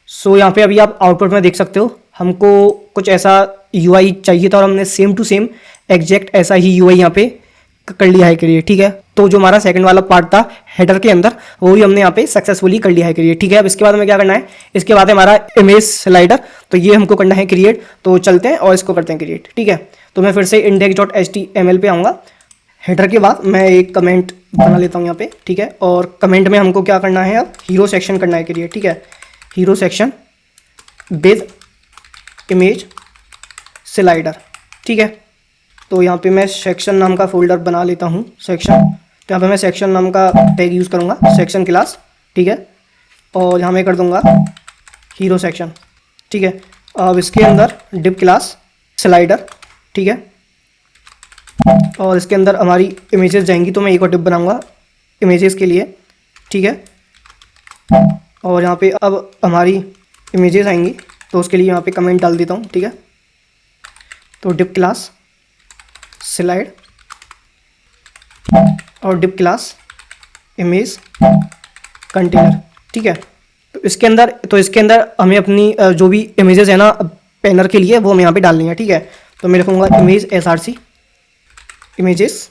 सो यहाँ पे अभी आप आउटपुट में देख सकते हो हमको कुछ ऐसा UI चाहिए था और हमने सेम टू सेम एग्जैक्ट ऐसा ही UI यहाँ पे कर लिया है क्रिएट। ठीक है, तो जो हमारा सेकंड वाला पार्ट था हेडर के अंदर वो भी हमने यहाँ पे सक्सेसफुली कर लिया है क्रिएट। ठीक है, अब इसके बाद हमें क्या करना है, इसके बाद है हमारा इमेज स्लाइडर, तो ये हमको करना है क्रिएट। तो चलते हैं और इसको करते हैं क्रिएट। ठीक है, तो मैं फिर से index.html पे आऊँगा। हेडर के बाद मैं एक कमेंट बना लेता हूँ यहाँ पे। ठीक है, और कमेंट में हमको क्या करना है, अब हीरो सेक्शन करना है क्रिएट। ठीक है, hero section with image slider. ठीक है, तो यहाँ पे मैं सेक्शन नाम का फोल्डर बना लेता हूँ सेक्शन, तो यहाँ पे मैं सेक्शन नाम का टैग यूज़ करूँगा सेक्शन क्लास। ठीक है, और यहाँ मैं कर दूँगा हीरो सेक्शन। ठीक है, अब इसके अंदर डिव क्लास स्लाइडर। ठीक है, और इसके अंदर हमारी इमेजेस जाएंगी, तो मैं एक और टिप बनाऊंगा इमेजेस के लिए, ठीक है। और यहाँ पे अब हमारी इमेजेस आएंगी, तो उसके लिए यहाँ पे कमेंट डाल देता हूँ, ठीक है। तो डिप क्लास स्लाइड और डिप क्लास इमेज कंटेनर, ठीक है। तो इसके अंदर हमें अपनी जो भी इमेजेस है ना पैनर के लिए, वो हमें यहाँ पे डालनी है, ठीक है। तो मैं लिखूँगा इमेज SRC इमेजेस,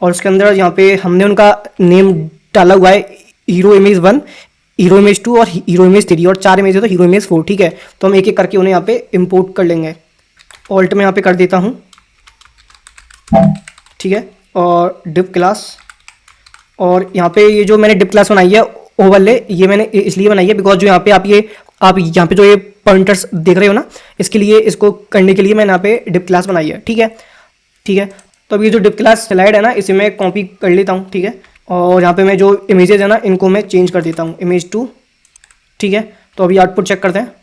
और उसके अंदर यहाँ पे हमने उनका नेम डाला हुआ है हीरो इमेज 1, हीरो इमेज 2 और हीरो इमेज 3, और 4 इमेज है तो हीरो इमेज 4, ठीक है। तो हम एक एक करके उन्हें यहाँ पे इंपोर्ट कर लेंगे। ऑल्ट में यहाँ पे कर देता हूँ, ठीक है। और डिप क्लास, और यहाँ पे ये जो मैंने डिप क्लास बनाई है ओवरले, ये मैंने इसलिए बनाई है बिकॉज जो यहाँ पे आप यहाँ पे जो ये पॉइंटर्स देख रहे हो ना, इसके लिए, इसको करने के लिए मैंने यहाँ पे डिप क्लास बनाई है, ठीक है, ठीक है। तो अब ये जो डिप क्लास स्लाइड है ना, इसे मैं कॉपी कर लेता हूँ, ठीक है। और यहाँ पे मैं जो इमेजेस है ना, इनको मैं चेंज कर देता हूँ इमेज 2, ठीक है। तो अभी आउटपुट चेक करते हैं।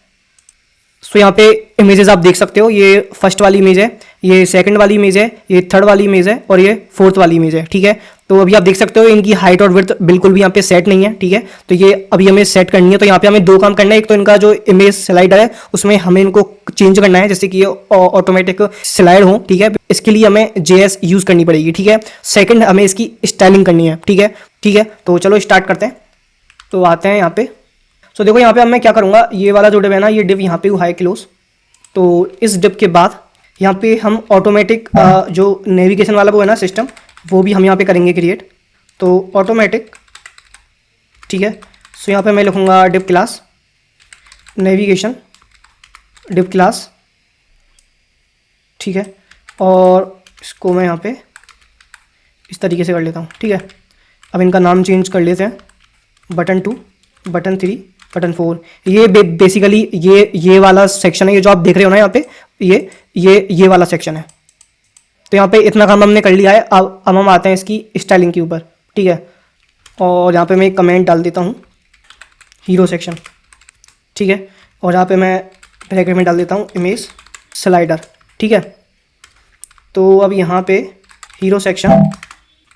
सो यहाँ पे इमेजेस आप देख सकते हो, ये फर्स्ट वाली इमेज है, ये सेकंड वाली इमेज है, ये थर्ड वाली इमेज है, और ये फोर्थ वाली इमेज है, ठीक है। तो अभी आप देख सकते हो इनकी हाइट और विड्थ बिल्कुल भी यहाँ पे सेट नहीं है, ठीक है। तो ये अभी हमें सेट करनी है। तो यहाँ पे हमें दो काम करना है, एक तो इनका जो इमेज स्लाइडर है उसमें हमें इनको चेंज करना है, जैसे कि ये ऑटोमेटिक स्लाइड हो, ठीक है। इसके लिए हमें JS यूज़ करनी पड़ेगी, ठीक है। सेकेंड, हमें इसकी स्टाइलिंग करनी है, ठीक है, ठीक है। तो चलो स्टार्ट करते हैं। तो आते हैं यहाँ पे। सो देखो यहाँ पे अब मैं क्या करूँगा, ये वाला जो डिव है ना, ये डिव यहाँ पे हाई क्लोज। तो इस डिव के बाद यहाँ पे हम ऑटोमेटिक जो नेविगेशन वाला वो है ना सिस्टम, वो भी हम यहाँ पे करेंगे क्रिएट। तो ऑटोमेटिक, ठीक है। सो यहाँ पे मैं लिखूँगा div class navigation div class, ठीक है। और इसको मैं यहाँ पे इस तरीके से कर लेता हूँ, ठीक है। अब इनका नाम चेंज कर लेते हैं, बटन 2, बटन 3, बटन 4। ये बेसिकली ये वाला सेक्शन है, ये जो आप देख रहे हो ना यहाँ पे, ये वाला सेक्शन है। तो यहाँ पे इतना काम हमने कर लिया है। अब हम आते हैं इसकी स्टाइलिंग के ऊपर, ठीक है। और यहाँ पे मैं एक कमेंट डाल देता हूँ हीरो सेक्शन, ठीक है। और यहाँ पे मैं ब्रैकेट में डाल देता हूँ इमेज स्लाइडर, ठीक है। तो अब यहाँ पे हीरो सेक्शन,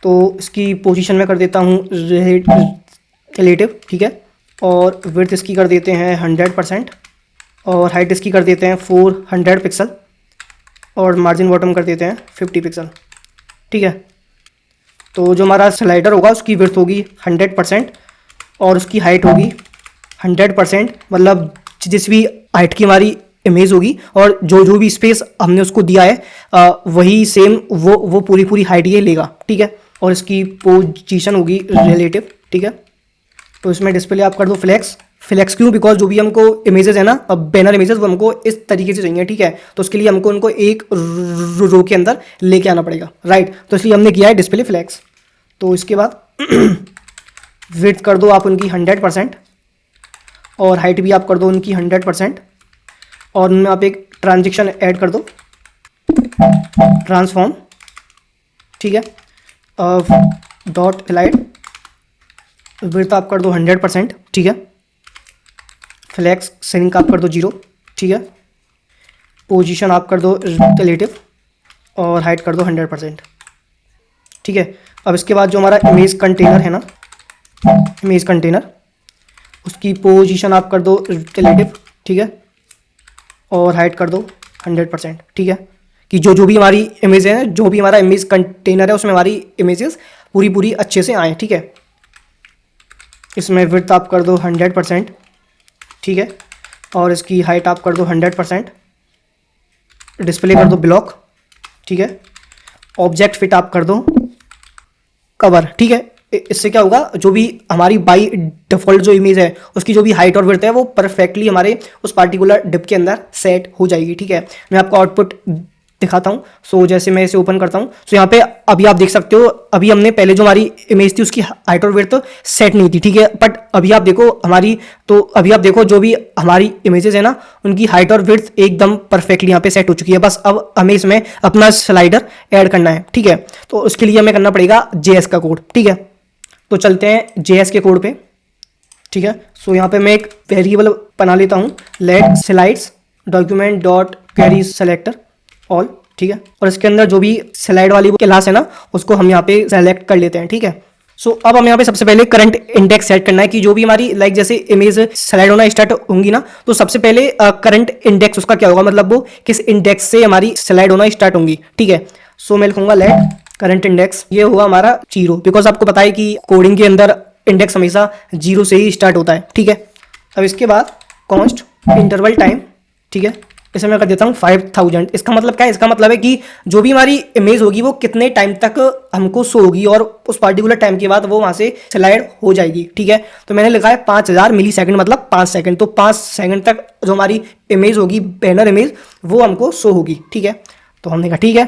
तो इसकी पोजीशन में कर देता हूँ रिलेटिव, ठीक है। और विड्थ इसकी कर देते हैं 100%, और हाइट इसकी कर देते हैं 400 पिक्सल, और मार्जिन बॉटम कर देते हैं 50 पिक्सल, ठीक है। तो जो हमारा स्लाइडर होगा उसकी विड्थ होगी 100% और उसकी हाइट होगी 100%, मतलब जिस भी हाइट की हमारी इमेज होगी और जो भी स्पेस हमने उसको दिया है वही सेम वो पूरी हाइट ये लेगा, ठीक है। और इसकी पोजीशन होगी रिलेटिव, ठीक है। तो इसमें डिस्प्ले आप कर दो फ्लैक्स क्यों, बिकॉज जो भी हमको इमेजेस है ना, अब बैनर इमेजेस, वो हमको इस तरीके से चाहिए, ठीक है। तो उसके लिए हमको उनको एक रो के अंदर लेके आना पड़ेगा, राइट। तो इसलिए हमने किया है डिस्प्ले फ्लैक्स। तो इसके बाद विड्थ कर दो आप उनकी 100%, और हाइट भी आप कर दो उनकी 100%, और उनमें आप एक ट्रांजेक्शन ऐड कर दो, ट्रांसफॉर्म, ठीक है, डॉट स्लाइड। विड्थ आप कर दो 100%, ठीक है। फ्लैक्स सिंक आप कर दो 0, ठीक है। पोजीशन आप कर दो रिलेटिव, और हाइट कर दो 100%, ठीक है। अब इसके बाद जो हमारा इमेज कंटेनर है ना, इमेज कंटेनर, उसकी पोजीशन आप कर दो रिलेटिव, ठीक है। और हाइट कर दो 100%, ठीक है। कि जो भी हमारी इमेज है, जो भी हमारा इमेज कंटेनर है, उसमें हमारी इमेजेस पूरी अच्छे से आए, ठीक है। इसमें विड्थ आप कर दो 100%, ठीक है। और इसकी हाइट आप कर दो 100%, डिस्प्ले कर दो ब्लॉक, ठीक है। ऑब्जेक्ट फिट आप कर दो कवर, ठीक है। इससे क्या होगा, जो भी हमारी बाई डिफ़ॉल्ट जो इमेज है उसकी जो भी हाइट और विड्थ है वो परफेक्टली हमारे उस पार्टिकुलर डिप के अंदर सेट हो जाएगी, ठीक है। मैं आपको आउटपुट दिखाता हूँ। सो जैसे मैं इसे ओपन करता हूँ, सो यहाँ पे अभी आप देख सकते हो, अभी हमने पहले जो हमारी इमेज थी उसकी हाइट और विड्थ तो सेट नहीं थी, ठीक है। बट अभी आप देखो अभी आप देखो जो भी हमारी इमेजेस है ना, उनकी हाइट और विड्थ एकदम परफेक्टली यहाँ पे सेट हो चुकी है। बस अब हमें इसमें अपना स्लाइडर ऐड करना है, ठीक है। तो उसके लिए हमें करना पड़ेगा JS का कोड, ठीक है। तो चलते हैं JS के कोड पे, ठीक है। सो यहाँ पे मैं एक वेरिएबल बना लेता हूँ, let slides document dot query selector all, ठीक है। और इसके अंदर जो भी स्लाइड वाली क्लास है ना उसको हम यहाँ पे सेलेक्ट कर लेते हैं, ठीक है। सो अब हम यहाँ पे सबसे पहले करंट इंडेक्स सेट करना है कि जो भी हमारी लाइक जैसे इमेज स्लाइड होना स्टार्ट होंगी ना तो सबसे पहले करंट इंडेक्स उसका क्या होगा, मतलब वो किस इंडेक्स से हमारी स्लाइड होना स्टार्ट होंगी, ठीक है। सो मैं लिखूंगा लेट करंट इंडेक्स, ये हुआ हमारा 0 बिकॉज आपको पता है कि कोडिंग के अंदर इंडेक्स हमेशा 0 से ही स्टार्ट होता है, ठीक है। अब इसके बाद कॉन्स्ट इंटरवल टाइम, ठीक है, इसे मैं कर देता हूँ 5000। इसका मतलब क्या है, इसका मतलब है कि जो भी हमारी इमेज होगी वो कितने टाइम तक हमको शो होगी और उस पर्टिकुलर टाइम के बाद वो वहाँ से स्लाइड हो जाएगी, ठीक है। तो मैंने लिखा है 5000 मिली सेकेंड मतलब 5 सेकंड, तो 5 सेकंड तक जो हमारी इमेज होगी बैनर इमेज वो हमको शो होगी, ठीक है। तो हमने कहा ठीक है।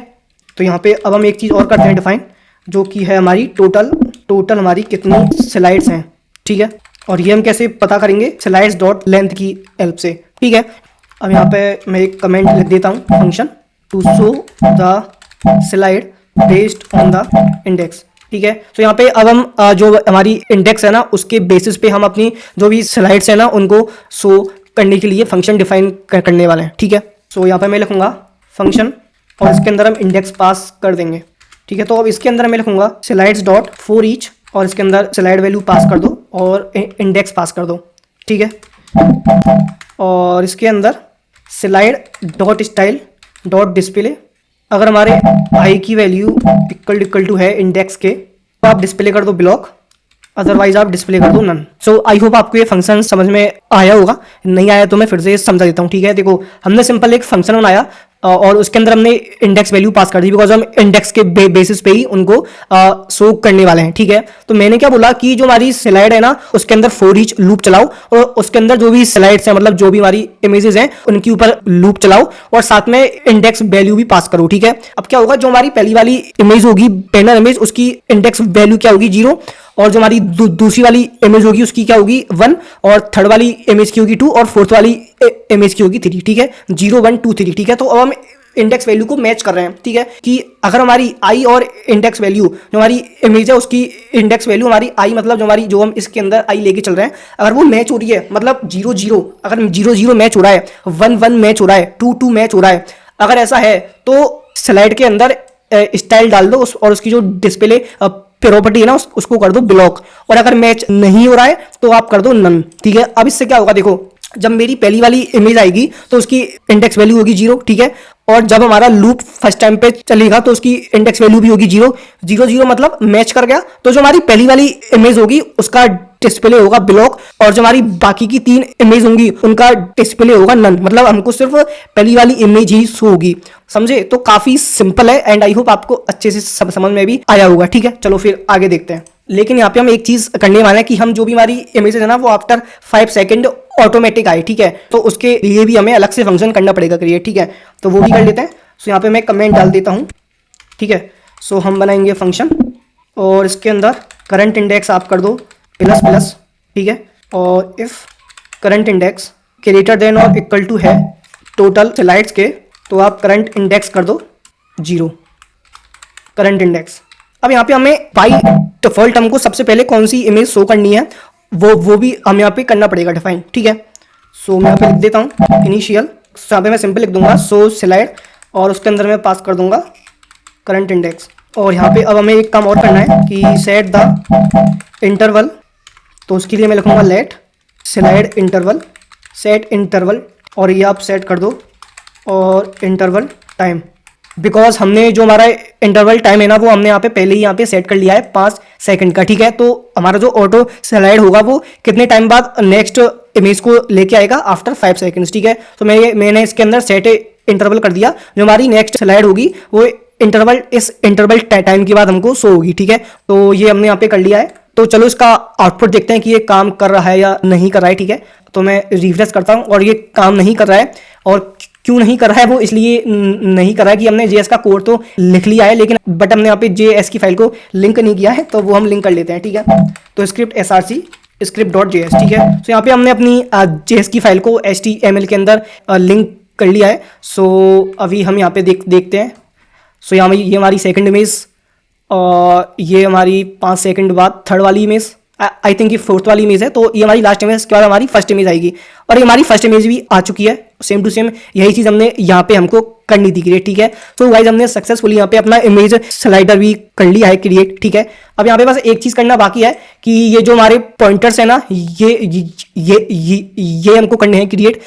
तो यहाँ पे अब हम एक चीज़ और करते हैं डिफाइन, जो कि है हमारी टोटल हमारी कितनी स्लाइड्स हैं, ठीक है। और ये हम कैसे पता करेंगे, स्लाइड्स डॉट लेंथ की हेल्प से, ठीक है। अब यहाँ पे मैं एक कमेंट लिख देता हूँ, function to show the slide based on the index, ठीक है। तो यहाँ पे अब हम जो हमारी इंडेक्स है ना उसके बेसिस पे हम अपनी जो भी स्लाइड्स है ना उनको शो करने के लिए फंक्शन डिफाइन करने वाले हैं, ठीक है। सो यहाँ पे मैं लिखूंगा फंक्शन और इसके अंदर हम इंडेक्स पास कर देंगे, ठीक है। तो अब इसके अंदर मैं लिखूंगा स्लाइड्स डॉट फॉर ईच और इसके अंदर स्लाइड वैल्यू पास कर दो और इंडेक्स पास कर दो, ठीक है। और इसके अंदर slide dot style dot display, अगर हमारे आई की वैल्यू इक्वल टू है इंडेक्स के तो आप डिस्प्ले कर दो ब्लॉक, अदरवाइज आप डिस्प्ले कर दो नन। सो आई होप आपको ये फंक्शन समझ में आया होगा, नहीं आया तो मैं फिर से समझा देता हूँ, ठीक है। देखो हमने सिंपल एक फंक्शन बनाया और उसके अंदर हमने इंडेक्स वैल्यू पास कर दी बिकॉज हम इंडेक्स के बेसिस पे ही उनको शो करने वाले हैं, ठीक है। तो मैंने क्या बोला कि जो हमारी स्लाइड है ना उसके अंदर फॉर ईच लूप चलाओ और उसके अंदर जो भी स्लाइड्स हैं मतलब जो भी हमारी इमेजेस हैं उनके ऊपर लूप चलाओ और साथ में इंडेक्स वैल्यू भी पास करो, ठीक है। अब क्या होगा, जो हमारी पहली वाली इमेज होगी बैनर इमेज उसकी इंडेक्स वैल्यू क्या होगी 0 और जो हमारी दूसरी वाली इमेज होगी उसकी क्या होगी 1 और थर्ड वाली इमेज की होगी 2 और फोर्थ वाली इमेज की होगी 3, ठीक है। 0 1 2 3, ठीक है। तो अब हम इंडेक्स वैल्यू को मैच कर रहे हैं, ठीक है, कि अगर हमारी आई और इंडेक्स वैल्यू जो हमारी इमेज है उसकी इंडेक्स वैल्यू हमारी आई मतलब जो हम इसके अंदर आई लेके चल रहे हैं अगर वो मैच हो रही है मतलब 0 0, अगर 0 0 मैच हो रहा है, 1 1 मैच हो रहा है, 2 2 मैच हो रहा है, अगर ऐसा है तो स्लाइड के अंदर स्टाइल डाल दो और उसकी जो डिस्प्ले प्रॉपर्टी है ना उसको कर दो ब्लॉक, और अगर मैच नहीं हो रहा है तो आप कर दो नन, ठीक है। अब इससे क्या होगा, देखो जब मेरी पहली वाली इमेज आएगी तो उसकी इंडेक्स वैल्यू होगी 0, ठीक है। और जब हमारा लूप फर्स्ट टाइम पे चलेगा तो उसकी इंडेक्स वैल्यू भी होगी 0 0 0 मतलब मैच कर गया। तो जो हमारी पहली वाली इमेज होगी उसका डिस्प्ले होगा ब्लॉक और जो हमारी बाकी की 3 इमेज होंगी उनका डिस्प्ले होगा नन, मतलब हमको सिर्फ पहली वाली इमेज ही शो होगी, समझे। तो काफी सिंपल है एंड आई होप आपको अच्छे से समझ में भी आया होगा, ठीक है। चलो फिर आगे देखते हैं। लेकिन यहाँ पे हम एक चीज करने वाले हैं कि हम जो भी हमारी इमेजेस है ना वो आफ्टर 5 सेकंड ऑटोमेटिक आए, ठीक है। तो उसके लिए भी हमें अलग से फंक्शन करना पड़ेगा क्रिएट, ठीक है। तो वो भी कर लेते हैं। सो यहाँ पे मैं कमेंट डाल देता हूँ, ठीक है। सो हम बनाएंगे फंक्शन और इसके अंदर करंट इंडेक्स आप कर दो ++, ठीक है। और if current index greater than और इक्वल टू है टोटल स्लाइड्स के तो आप करंट इंडेक्स कर दो 0 करंट इंडेक्स। अब यहाँ पे हमें बाई डिफॉल्ट हमको सबसे पहले कौन सी इमेज शो करनी है वो भी हम यहाँ पे करना पड़ेगा डिफाइन, ठीक है। सो मैं यहाँ पे लिख देता हूँ इनिशियल, यहाँ पे मैं सिंपल लिख दूंगा शो स्लाइड और उसके अंदर मैं पास कर दूंगा करंट इंडेक्स। और यहाँ पे अब हमें एक काम और करना है कि सेट द इंटरवल, तो उसके लिए मैं लिखूंगा let slide interval, set interval और ये आप सेट कर दो और इंटरवल टाइम, बिकॉज हमने जो हमारा इंटरवल टाइम है ना वो हमने यहाँ पे पहले ही यहाँ पे सेट कर लिया है 5 सेकंड का, ठीक है। तो हमारा जो ऑटो स्लाइड होगा वो कितने टाइम बाद नेक्स्ट इमेज को लेके आएगा आफ्टर 5 सेकंड्स, ठीक है। तो मैंने इसके अंदर सेट इंटरवल कर दिया, जो हमारी नेक्स्ट स्लाइड होगी वो इस इंटरवल टाइम के बाद हमको शो होगी, ठीक है। तो ये हमने यहाँ पे कर लिया है। तो चलो इसका आउटपुट देखते हैं कि ये काम कर रहा है या नहीं कर रहा है, ठीक है। तो मैं रिफ्रेश करता हूँ और ये काम नहीं कर रहा है, और क्यों नहीं कर रहा है वो इसलिए नहीं कर रहा है कि हमने जेएस का कोड तो लिख लिया है लेकिन बट हमने यहाँ पे जेएस की फाइल को लिंक नहीं किया है, तो वो हम लिंक कर लेते हैं, ठीक है। तो स्क्रिप्ट src script.js, ठीक है। तो यहाँ पे हमने अपनी जेएस की फाइल को HTML के अंदर लिंक कर लिया है। सो अभी हम यहाँ पे देखते हैं। सो यहाँ ये हमारी सेकंड इमेज और ये हमारी 5 सेकंड बाद थर्ड वाली इमेज, आई थिंक ये फोर्थ वाली इमेज है। तो ये हमारी लास्ट इमेज, इसके बाद हमारी फर्स्ट इमेज आएगी और ये हमारी फर्स्ट इमेज भी आ चुकी है, सेम टू सेम यही चीज़ हमने यहाँ पे हमको करनी थी क्रिएट, ठीक है। तो गाइस हमने सक्सेसफुली यहाँ पे अपना इमेज स्लाइडर भी कर लिया है क्रिएट, ठीक है। अब यहाँ पे बस एक चीज़ करना बाकी है कि ये जो हमारे पॉइंटर्स है ना ये हमको करने हैं क्रिएट,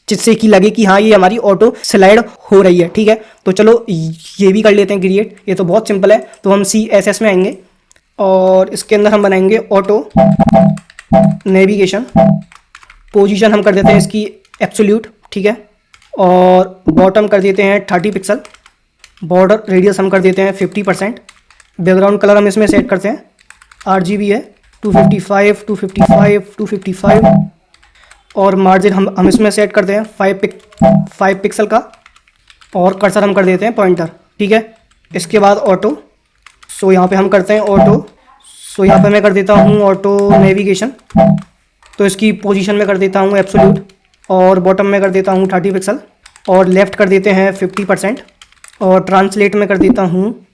जिससे कि लगे कि हाँ ये हमारी ऑटो स्लाइड हो रही है, ठीक है। तो चलो ये भी कर लेते हैं क्रिएट, ये तो बहुत सिंपल है। तो हम CSS में आएंगे और इसके अंदर हम बनाएंगे ऑटो नेविगेशन, पोजीशन हम कर देते हैं इसकी एब्सोल्यूट, ठीक है। और बॉटम कर देते हैं 30 पिक्सल, बॉर्डर रेडियस हम कर देते हैं 50%, बैकग्राउंड कलर हम इसमें सेट करते हैं RGB है 255 255 255, और मार्जिन हम इसमें सेट करते हैं 5 पिक्सल का, और कर्सर हम कर देते हैं पॉइंटर, ठीक है। इसके बाद ऑटो, सो यहाँ पे हम करते हैं ऑटो, सो यहाँ पे मैं कर देता हूँ ऑटो नेविगेशन, तो इसकी पोजीशन में कर देता हूँ एब्सोल्यूट, और बॉटम में कर देता हूँ 30 पिक्सल, और लेफ़्ट कर देते हैं 50%, और ट्रांसलेट में कर देता हूँ,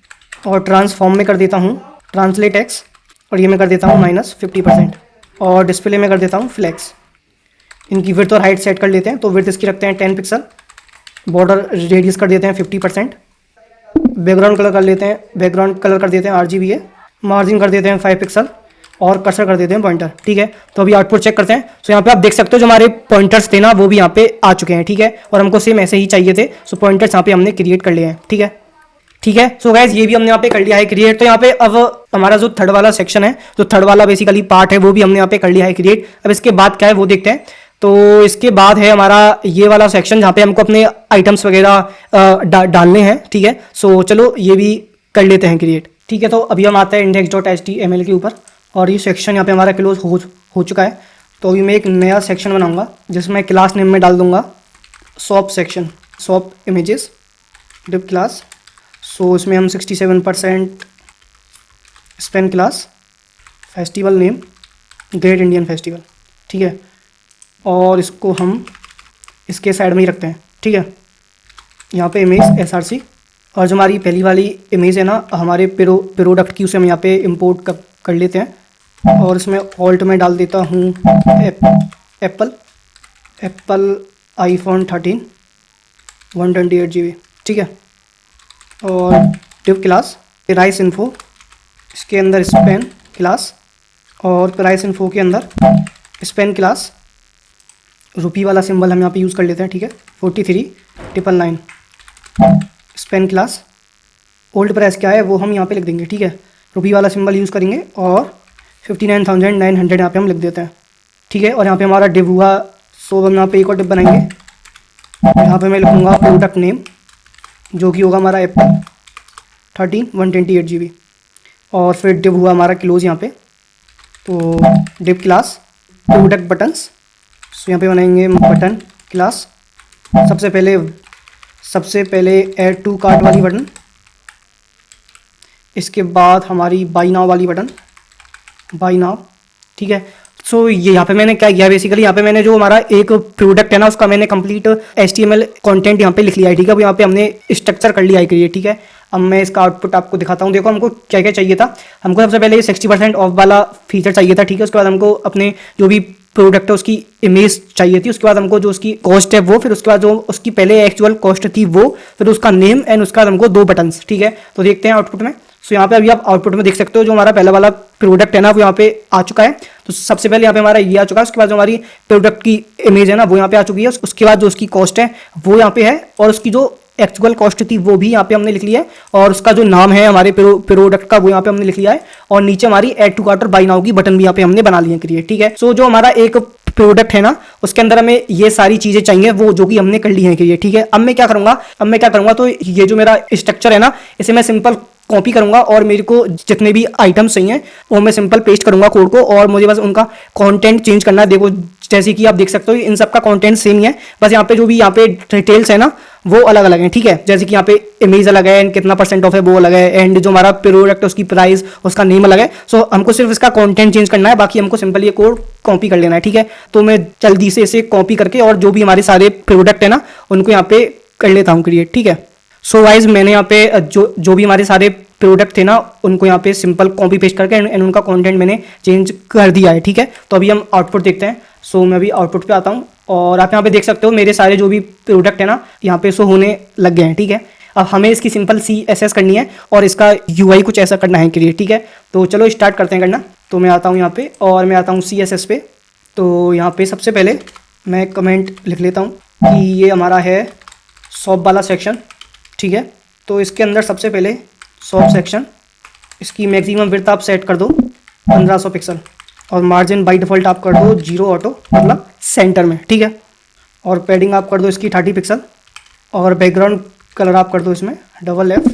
और ट्रांसफॉर्म में कर देता हूँ ट्रांसलेट एक्स, और ये मैं कर देता हूँ -50%, और डिस्प्ले में कर देता हूँ फ्लैक्स। इनकी विड्थ और हाइट सेट कर लेते हैं, तो विड्थ इसकी रखते हैं 10 पिक्सल, बॉर्डर रेडियस कर देते हैं 50%, बैकग्राउंड कलर कर लेते हैं, बैकग्राउंड कलर कर देते हैं RGB है, मार्जिन कर देते हैं 5 पिक्सल, और कर्सर कर देते हैं पॉइंटर, ठीक है। तो अभी आउटपुट चेक करते हैं। सो यहाँ पे आप देख सकते हो जो हमारे पॉइंटर्स थे ना वो भी यहाँ पे आ चुके हैं, ठीक है। और हमको सेम ऐसे ही चाहिए थे, सो पॉइंटर्स यहाँ पे हमने क्रिएट कर लिए हैं, ठीक है, ठीक है। सो गाइज ये भी हमने यहाँ पे कर लिया है क्रिएट। तो यहाँ पे अब हमारा जो थर्ड वाला सेक्शन है, जो थर्ड वाला बेसिकली पार्ट है, वो भी हमने यहाँ पे कर लिया है क्रिएट। अब इसके बाद क्या है वो देखते हैं। तो इसके बाद है हमारा ये वाला सेक्शन जहाँ पे हमको अपने आइटम्स वगैरह डालने हैं, ठीक है। सो चलो ये भी कर लेते हैं क्रिएट, ठीक है। तो अभी हम आते हैं index.html के ऊपर, और ये सेक्शन यहाँ पे हमारा क्लोज हो चुका है। तो अभी मैं एक नया सेक्शन बनाऊंगा जिसमें क्लास नेम में डाल दूंगा shop section, shop images div class. So इसमें हम 67% span class, festival name great Indian festival, ठीक है। और इसको हम इसके साइड में ही रखते हैं, ठीक है। यहाँ पे इमेज SRC, और जो हमारी पहली वाली इमेज है ना हमारे प्रोडक्ट की, उसे हम यहाँ पे इंपोर्ट कर लेते हैं, और इसमें ऑल्ट में डाल देता हूँ एप्पल iPhone 13 128 GB, ठीक है। और डिव क्लास प्राइस इन्फो, इसके अंदर स्पेन क्लास, और प्राइस इन्फो के अंदर स्पेन क्लास, रुपी वाला सिंबल हम यहाँ पे यूज़ कर लेते हैं, ठीक है। 43,999 स्पेन क्लास, ओल्ड प्राइस क्या है वो हम यहाँ पे लिख देंगे, ठीक है। रुपी वाला सिंबल यूज़ करेंगे, और 59,900 यहाँ पे हम लिख देते हैं, ठीक है। और यहाँ पे हमारा डिव हुआ, सो हम यहाँ पे एक और डिव बनाएंगे। यहाँ पे मैं लिखूँगा प्रोडक्ट नेम, जो कि होगा हमारा एप्पल 13 128 GB, और फिर डिव हुआ हमारा क्लोज यहाँ पे। तो डिव क्लास प्रोडक्ट बटन्स, सो यहाँ पे बनाएंगे बटन क्लास। सबसे पहले ऐड टू कार्ट वाली बटन, इसके बाद हमारी बाई नाउ वाली बटन, बाई नाउ, ठीक है। सो ये यहाँ पे मैंने क्या किया बेसिकली, यहाँ पे मैंने जो हमारा एक प्रोडक्ट है ना उसका मैंने कंप्लीट HTML कंटेंट यहाँ पे लिख लिया है, ठीक है। अब यहाँ पे हमने स्ट्रक्चर कर लिया है क्रिएट, ठीक है। अब मैं इसका आउटपुट आपको दिखाता हूँ। देखो हमको क्या क्या चाहिए था। हमको सबसे पहले 60% ऑफ वाला फीचर चाहिए था, ठीक है। उसके बाद हमको अपने जो भी प्रोडक्ट है उसकी इमेज चाहिए थी, उसके बाद हमको जो उसकी कॉस्ट है वो, फिर उसके बाद जो उसकी पहले एक्चुअल कॉस्ट थी वो, फिर उसका नेम, एंड उसके बाद हमको 2 बटन्स, ठीक है। तो देखते हैं आउटपुट में। सो यहाँ पे अभी आप आउटपुट में देख सकते हो जो हमारा पहला वाला प्रोडक्ट है ना वो यहाँ पे आ चुका है। तो सबसे पहले यहाँ पे हमारा ये आ चुका है, उसके बाद जो हमारी प्रोडक्ट की इमेज है ना वो यहाँ पे आ चुकी है, उसके बाद जो उसकी कॉस्ट है वो यहाँ पे है, और उसकी जो एक्चुअल कॉस्ट थी वो भी यहाँ पे हमने लिख लिया है, और उसका जो नाम है हमारे प्रोडक्ट का वो यहाँ पे हमने लिख लिया है, और नीचे हमारी ऐड टू कार्ट और बाई नाउ की बटन भी यहाँ पे हमने बना ली है क्रिएट, ठीक है। सो जो हमारा एक प्रोडक्ट है ना उसके अंदर हमें ये सारी चीजें चाहिए, वो जो कि हमने कर ली है क्रिएट, ठीक है। अब मैं क्या करूंगा, तो ये जो मेरा स्ट्रक्चर है ना इसे मैं सिंपल कॉपी करूंगा, और मेरे को जितने भी आइटम्स चाहिए वो मैं सिंपल पेस्ट करूंगा कोड को, और मुझे बस उनका कंटेंट चेंज करना है। देखो जैसे कि आप देख सकते हो इन सब का कंटेंट सेम ही है, बस यहाँ पे जो भी यहाँ पे डिटेल्स है ना वो अलग अलग हैं, ठीक है। जैसे कि यहाँ पे इमेज अलग है, एंड कितना % ऑफ है वो अलग है, एंड जो हमारा प्रोडक्ट है उसकी प्राइस, उसका नेम अलग है। सो हमको सिर्फ इसका कंटेंट चेंज करना है, बाकी हमको सिंपल ये कोड कॉपी कर लेना है, ठीक है। तो मैं जल्दी से इसे कॉपी करके और जो भी हमारे सारे प्रोडक्ट है ना उनको यहाँ पे कर लेता हूँ क्रिएट, ठीक है। सो वाइज मैंने यहाँ पे जो भी हमारे सारे प्रोडक्ट थे ना उनको यहाँ पे सिंपल कॉपी पेस्ट करके एंड उनका कंटेंट मैंने चेंज कर दिया है, ठीक है। तो अभी हम आउटपुट देखते हैं। सो मैं अभी आउटपुट पे आता हूँ, और आप यहाँ पे देख सकते हो मेरे सारे जो भी प्रोडक्ट है ना यहाँ पे शो होने लग गए हैं। ठीक है, अब हमें इसकी सिंपल CSS करनी है और इसका UI कुछ ऐसा करना है क्रिएट। ठीक है, तो चलो स्टार्ट करते हैं करना। तो मैं आता हूँ यहाँ पे और मैं आता हूँ CSS पे। तो यहाँ पे सबसे पहले मैं कमेंट लिख लेता हूँ कि ये हमारा है शॉप वाला सेक्शन। ठीक है, तो इसके अंदर सबसे पहले शॉप सेक्शन, इसकी मैक्सिमम विड्थ आप सेट कर दो 1500 पिक्सल और मार्जिन बाय डिफ़ॉल्ट आप कर दो 0 ऑटो, मतलब सेंटर में। ठीक है, और पैडिंग आप कर दो इसकी 30 पिक्सल और बैकग्राउंड कलर आप कर दो इसमें FFF।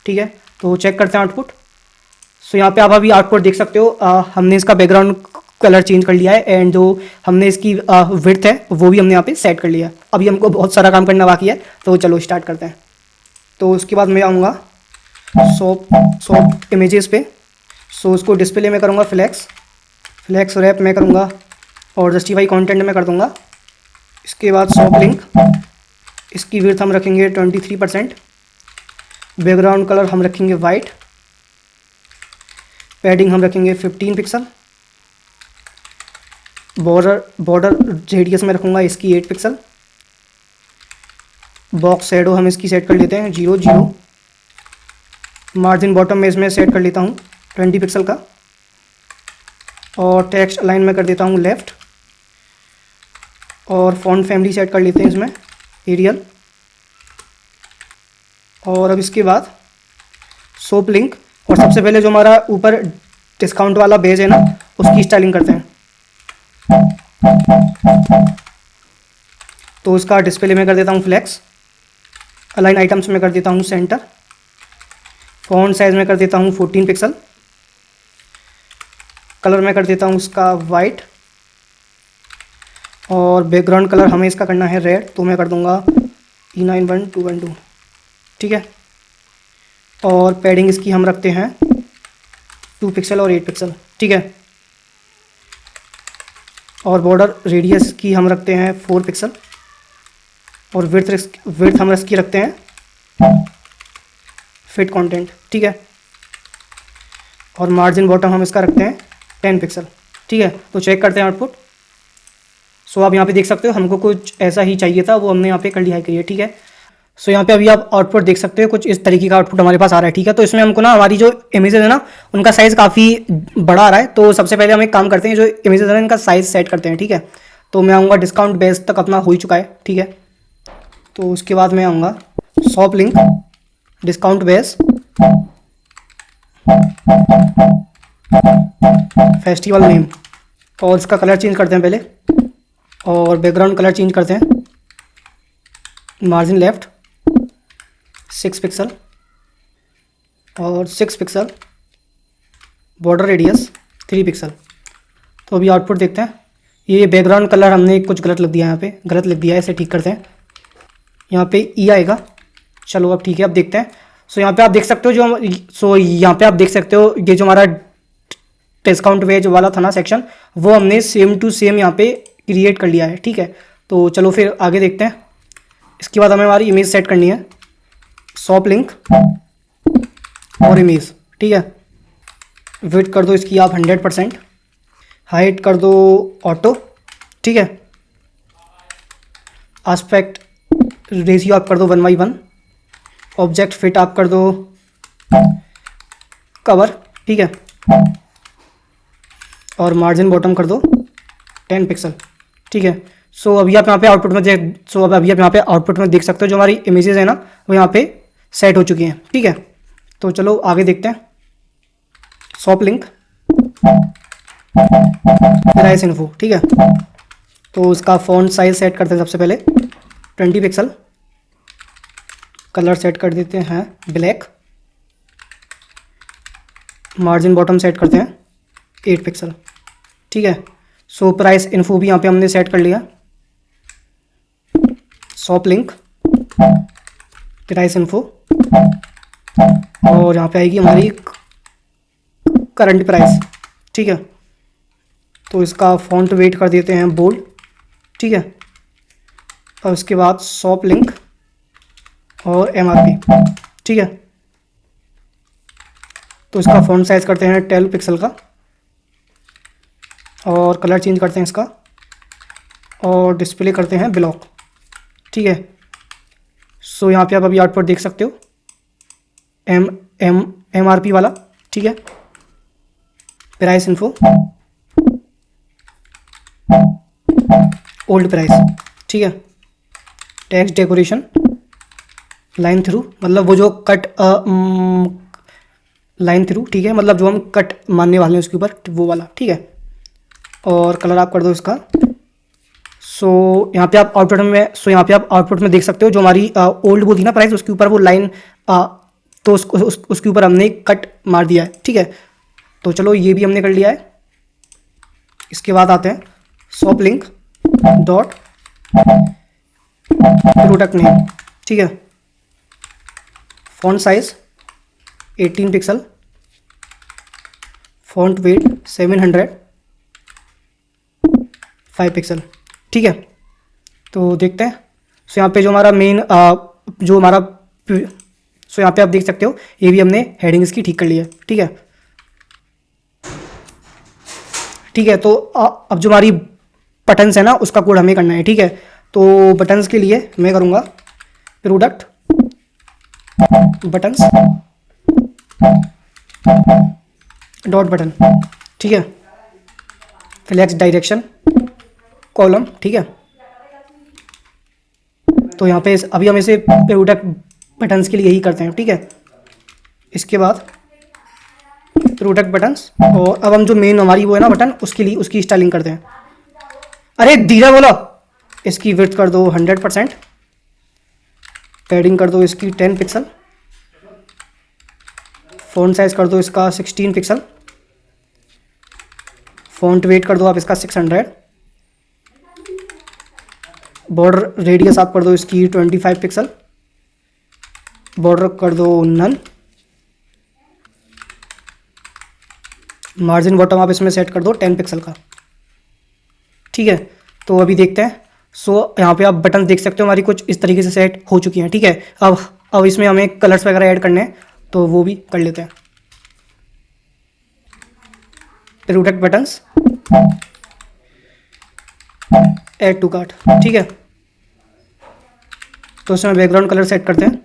ठीक है, तो चेक करते हैं आउटपुट। सो यहाँ पे आप अभी आउटपुट देख सकते हो, हमने इसका बैकग्राउंड कलर चेंज कर लिया है एंड जो हमने इसकी विड्थ है वो भी हमने यहाँ पे सेट कर लिया है। अभी हमको बहुत सारा काम करना बाकी है, तो चलो स्टार्ट करते हैं। तो उसके बाद मैं आऊँगा शॉप इमेजेस पे। सो उसको डिस्प्ले में करूँगा फ्लैक्स रैप में करूँगा और जस्टिफाई कंटेंट में कर दूँगा। इसके बाद शॉप लिंक, इसकी विड्थ हम रखेंगे 23%, बैकग्राउंड कलर हम रखेंगे वाइट, पैडिंग हम रखेंगे 15 पिक्सल, बॉर्डर रेडियस में रखूँगा इसकी 8 पिक्सल, बॉक्स शैडो हम इसकी सेट कर लेते हैं 0 मार्जिन बॉटम में इसमें सेट कर लेता हूँ 20 पिक्सल का और टेक्स्ट अलाइन में कर देता हूँ लेफ़्ट और फॉन्ट फैमिली सेट कर लेते हैं इसमें एरियल। और अब इसके बाद शॉप लिंक और सबसे पहले जो हमारा ऊपर डिस्काउंट वाला पेज है ना उसकी स्टाइलिंग करते हैं। तो उसका डिस्प्ले में कर देता हूँ फ्लैक्स, अलाइन आइटम्स में कर देता हूँ सेंटर, फॉन्ट साइज में कर देता हूँ 14 पिक्सल, कलर में कर देता हूँ उसका वाइट और बैकग्राउंड कलर हमें इसका करना है रेड, तो मैं कर दूँगा E91212। ठीक है, और पैडिंग इसकी हम रखते हैं 2 पिक्सल और 8 पिक्सल। ठीक है, और बॉर्डर रेडियस की हम रखते हैं 4 पिक्सल और विड्थ हम इसकी रखते हैं फिट कंटेंट। ठीक है, और मार्जिन बॉटम हम इसका रखते हैं 10 पिक्सल। ठीक है, तो चेक करते हैं आउटपुट। सो आप यहाँ पे देख सकते हो हमको कुछ ऐसा ही चाहिए था, वो हमने यहाँ पे कर लिया है क्रिएट। ठीक है, सो यहाँ पे अभी आप आउटपुट देख सकते हो, कुछ इस तरीके का आउटपुट हमारे पास आ रहा है। ठीक है, तो इसमें हमको ना हमारी जो इमेजेस है ना उनका साइज़ काफ़ी बड़ा आ रहा है। तो सबसे पहले हम एक काम करते हैं, जो इमेजेस है ना इनका साइज़ सेट करते हैं। ठीक है, तो मैं आऊँगा डिस्काउंट बेस तक अपना हो ही चुका है। ठीक है, तो उसके बाद मैं आऊँगा shop link, discount base, festival name और इसका कलर चेंज करते हैं पहले और बैकग्राउंड कलर चेंज करते हैं, मार्जिन लेफ्ट 6 पिक्सल और 6 पिक्सल, बॉर्डर रेडियस 3 पिक्सल। तो अभी आउटपुट देखते हैं। ये बैकग्राउंड कलर हमने कुछ गलत लिख दिया, यहाँ पे गलत लिख दिया है, इसे ठीक करते हैं। यहाँ पे ई आएगा, चलो अब ठीक है। अब देखते हैं। सो यहाँ पे आप देख सकते हो यहाँ पे आप देख सकते हो ये जो हमारा डिस्काउंट वेज वाला था ना सेक्शन, वो हमने सेम टू सेम यहाँ पे क्रिएट कर लिया है। ठीक है, तो चलो फिर आगे देखते हैं। इसके बाद हमें हमारी इमेज सेट करनी है, शॉप लिंक और इमेज। ठीक है, विड्थ कर दो इसकी आप 100%, हाइट कर दो ऑटो। ठीक है, एस्पेक्ट रेशियो आप कर दो 1:1, ऑब्जेक्ट फिट आप कर दो कवर। ठीक है, और मार्जिन बॉटम कर दो 10 पिक्सल। ठीक है, सो अभी आप यहाँ पे आउटपुट में देख सकते हो जो हमारी इमेजेस है ना वो यहाँ पे सेट हो चुकी हैं। ठीक है, तो चलो आगे देखते हैं। Shop link, price info. ठीक है, तो उसका फॉन्ट साइज सेट करते हैं सबसे पहले 20 पिक्सल, कलर सेट कर देते हैं ब्लैक, मार्जिन बॉटम सेट करते हैं 8 पिक्सल। ठीक है, सो प्राइस इन्फो भी यहाँ पे हमने सेट कर लिया। शॉप लिंक, प्राइस इन्फो और यहाँ पे आएगी हमारी करंट प्राइस। ठीक है, तो इसका फॉन्ट वेट कर देते हैं बोल्ड। ठीक है, और उसके बाद शॉप लिंक और MRP। ठीक है, तो इसका फॉन्ट साइज करते हैं 12 पिक्सल का और कलर चेंज करते हैं इसका और डिस्प्ले करते हैं ब्लॉक। ठीक है, सो यहाँ पे आप अभी आउटपुट देख सकते हो, MRP वाला। ठीक है, प्राइस इन्फो, ओल्ड प्राइस। ठीक है, टेक्स्ट डेकोरेशन, लाइन थ्रू, मतलब वो जो कट लाइन थ्रू। ठीक है, मतलब जो हम कट मानने वाले हैं उसके ऊपर, वो वाला। ठीक है, और कलर आप कर दो इसका। सो यहाँ पे आप आउटपुट में देख सकते हो जो हमारी ओल्ड वो थी ना प्राइस, उसके ऊपर वो लाइन, तो उसके ऊपर हमने कट मार दिया है। ठीक है, तो चलो ये भी हमने कर लिया है। इसके बाद आते हैं shop link dot product name. ठीक है, font size 18 pixel, font weight 700, 5 pixel. ठीक है, तो देखते हैं। सो यहाँ पे जो हमारा मेन जो हमारा सो यहाँ पे आप देख सकते हो ये भी हमने हेडिंग्स की ठीक कर ली है। ठीक है, ठीक है, तो अब जो हमारी बटन्स है ना उसका कोड हमें करना है। ठीक है, तो बटन्स के लिए मैं करूँगा प्रोडक्ट बटन्स डॉट बटन। ठीक है, फ्लेक्स डायरेक्शन कॉलम। ठीक है, तो यहाँ पे अभी हम इसे प्रोडक्ट बटन्स के लिए यही करते हैं। ठीक है, इसके बाद प्रोडक्ट बटन्स, और अब हम जो मेन हमारी वो है ना बटन, उसके लिए उसकी स्टाइलिंग करते हैं। अरे धीरे बोलो। इसकी विड्थ कर दो 100%, पैडिंग कर दो इसकी 10 पिक्सल, फॉन्ट साइज कर दो इसका 16 पिक्सल, फॉन्ट वेट कर दो आप इसका 600, बॉर्डर रेडियस आप कर दो इसकी 25 पिक्सल, बॉर्डर कर दो नन, मार्जिन बॉटम आप इसमें सेट कर दो 10 पिक्सल का। ठीक है, तो अभी देखते हैं। सो यहाँ पे आप बटन देख सकते हो हमारी कुछ इस तरीके से सेट हो चुकी हैं। ठीक है, अब इसमें हमें कलर्स वगैरह ऐड करने हैं, तो वो भी कर लेते हैं। Product buttons add to cart. ठीक है, तो इसमें बैकग्राउंड कलर सेट करते हैं